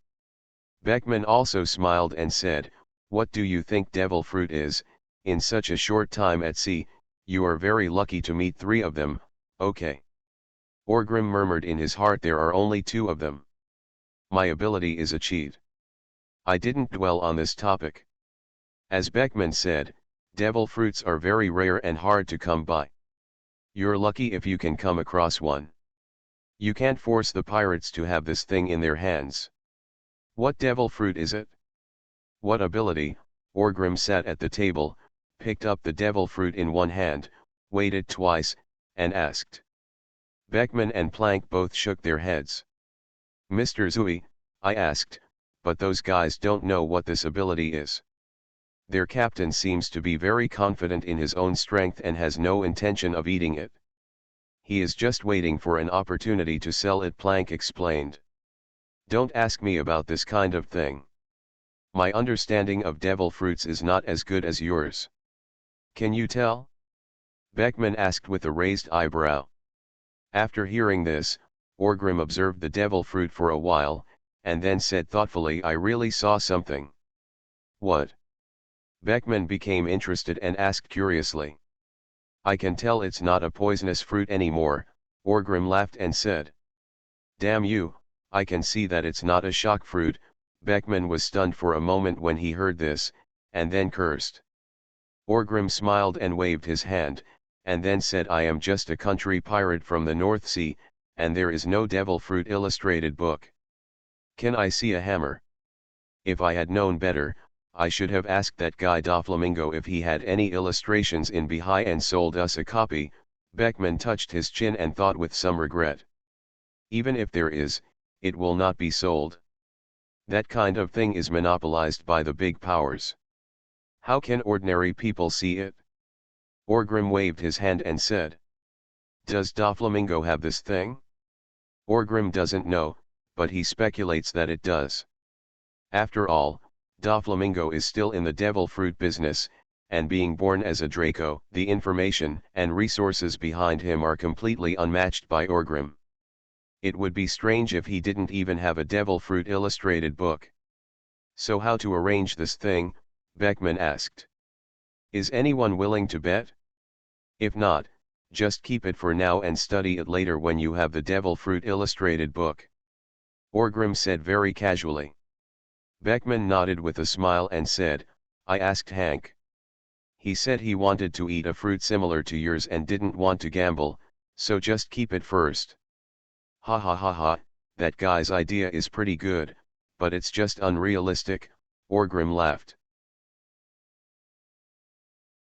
Beckman also smiled and said, "What do you think devil fruit is? In such a short time at sea, you are very lucky to meet 3 of them, Okay. Orgrim murmured in his heart, there are only two of them. My ability is a cheat. I didn't dwell on this topic. As Beckman said, devil fruits are very rare and hard to come by. You're lucky if you can come across one. You can't force the pirates to have this thing in their hands. What devil fruit is it? What ability? Orgrim sat at the table, picked up the devil fruit in one hand, weighed it twice, and asked. Beckman and Plank both shook their heads. Mr. Zooey, I asked, but those guys don't know what this ability is. Their captain seems to be very confident in his own strength and has no intention of eating it. He is just waiting for an opportunity to sell it, Plank explained. Don't ask me about this kind of thing. My understanding of devil fruits is not as good as yours. Can you tell? Beckman asked with a raised eyebrow. After hearing this, Orgrim observed the devil fruit for a while, and then said thoughtfully, I really saw something. What? Beckman became interested and asked curiously. I can tell it's not a poisonous fruit anymore, Orgrim laughed and said. Damn you, I can see that it's not a shock fruit. Beckman was stunned for a moment when he heard this, and then cursed. Orgrim smiled and waved his hand, and then said, I am just a country pirate from the North Sea, and there is no devil fruit illustrated book. Can I see a hammer? If I had known better, I should have asked that guy Doflamingo if he had any illustrations in Bahi and sold us a copy. Beckman touched his chin and thought with some regret. Even if there is, it will not be sold. That kind of thing is monopolized by the big powers. How can ordinary people see it? Orgrim waved his hand and said. Does Doflamingo have this thing? Orgrim doesn't know, but he speculates that it does. After all, Doflamingo is still in the devil fruit business, and being born as a Draco, the information and resources behind him are completely unmatched by Orgrim. It would be strange if he didn't even have a devil fruit illustrated book. So how to arrange this thing? Beckman asked. Is anyone willing to bet? If not, just keep it for now and study it later when you have the devil fruit illustrated book. Orgrim said very casually. Beckman nodded with a smile and said, I asked Hank. He said he wanted to eat a fruit similar to yours and didn't want to gamble, so just keep it first. Ha ha ha ha, that guy's idea is pretty good, but it's just unrealistic, Orgrim laughed.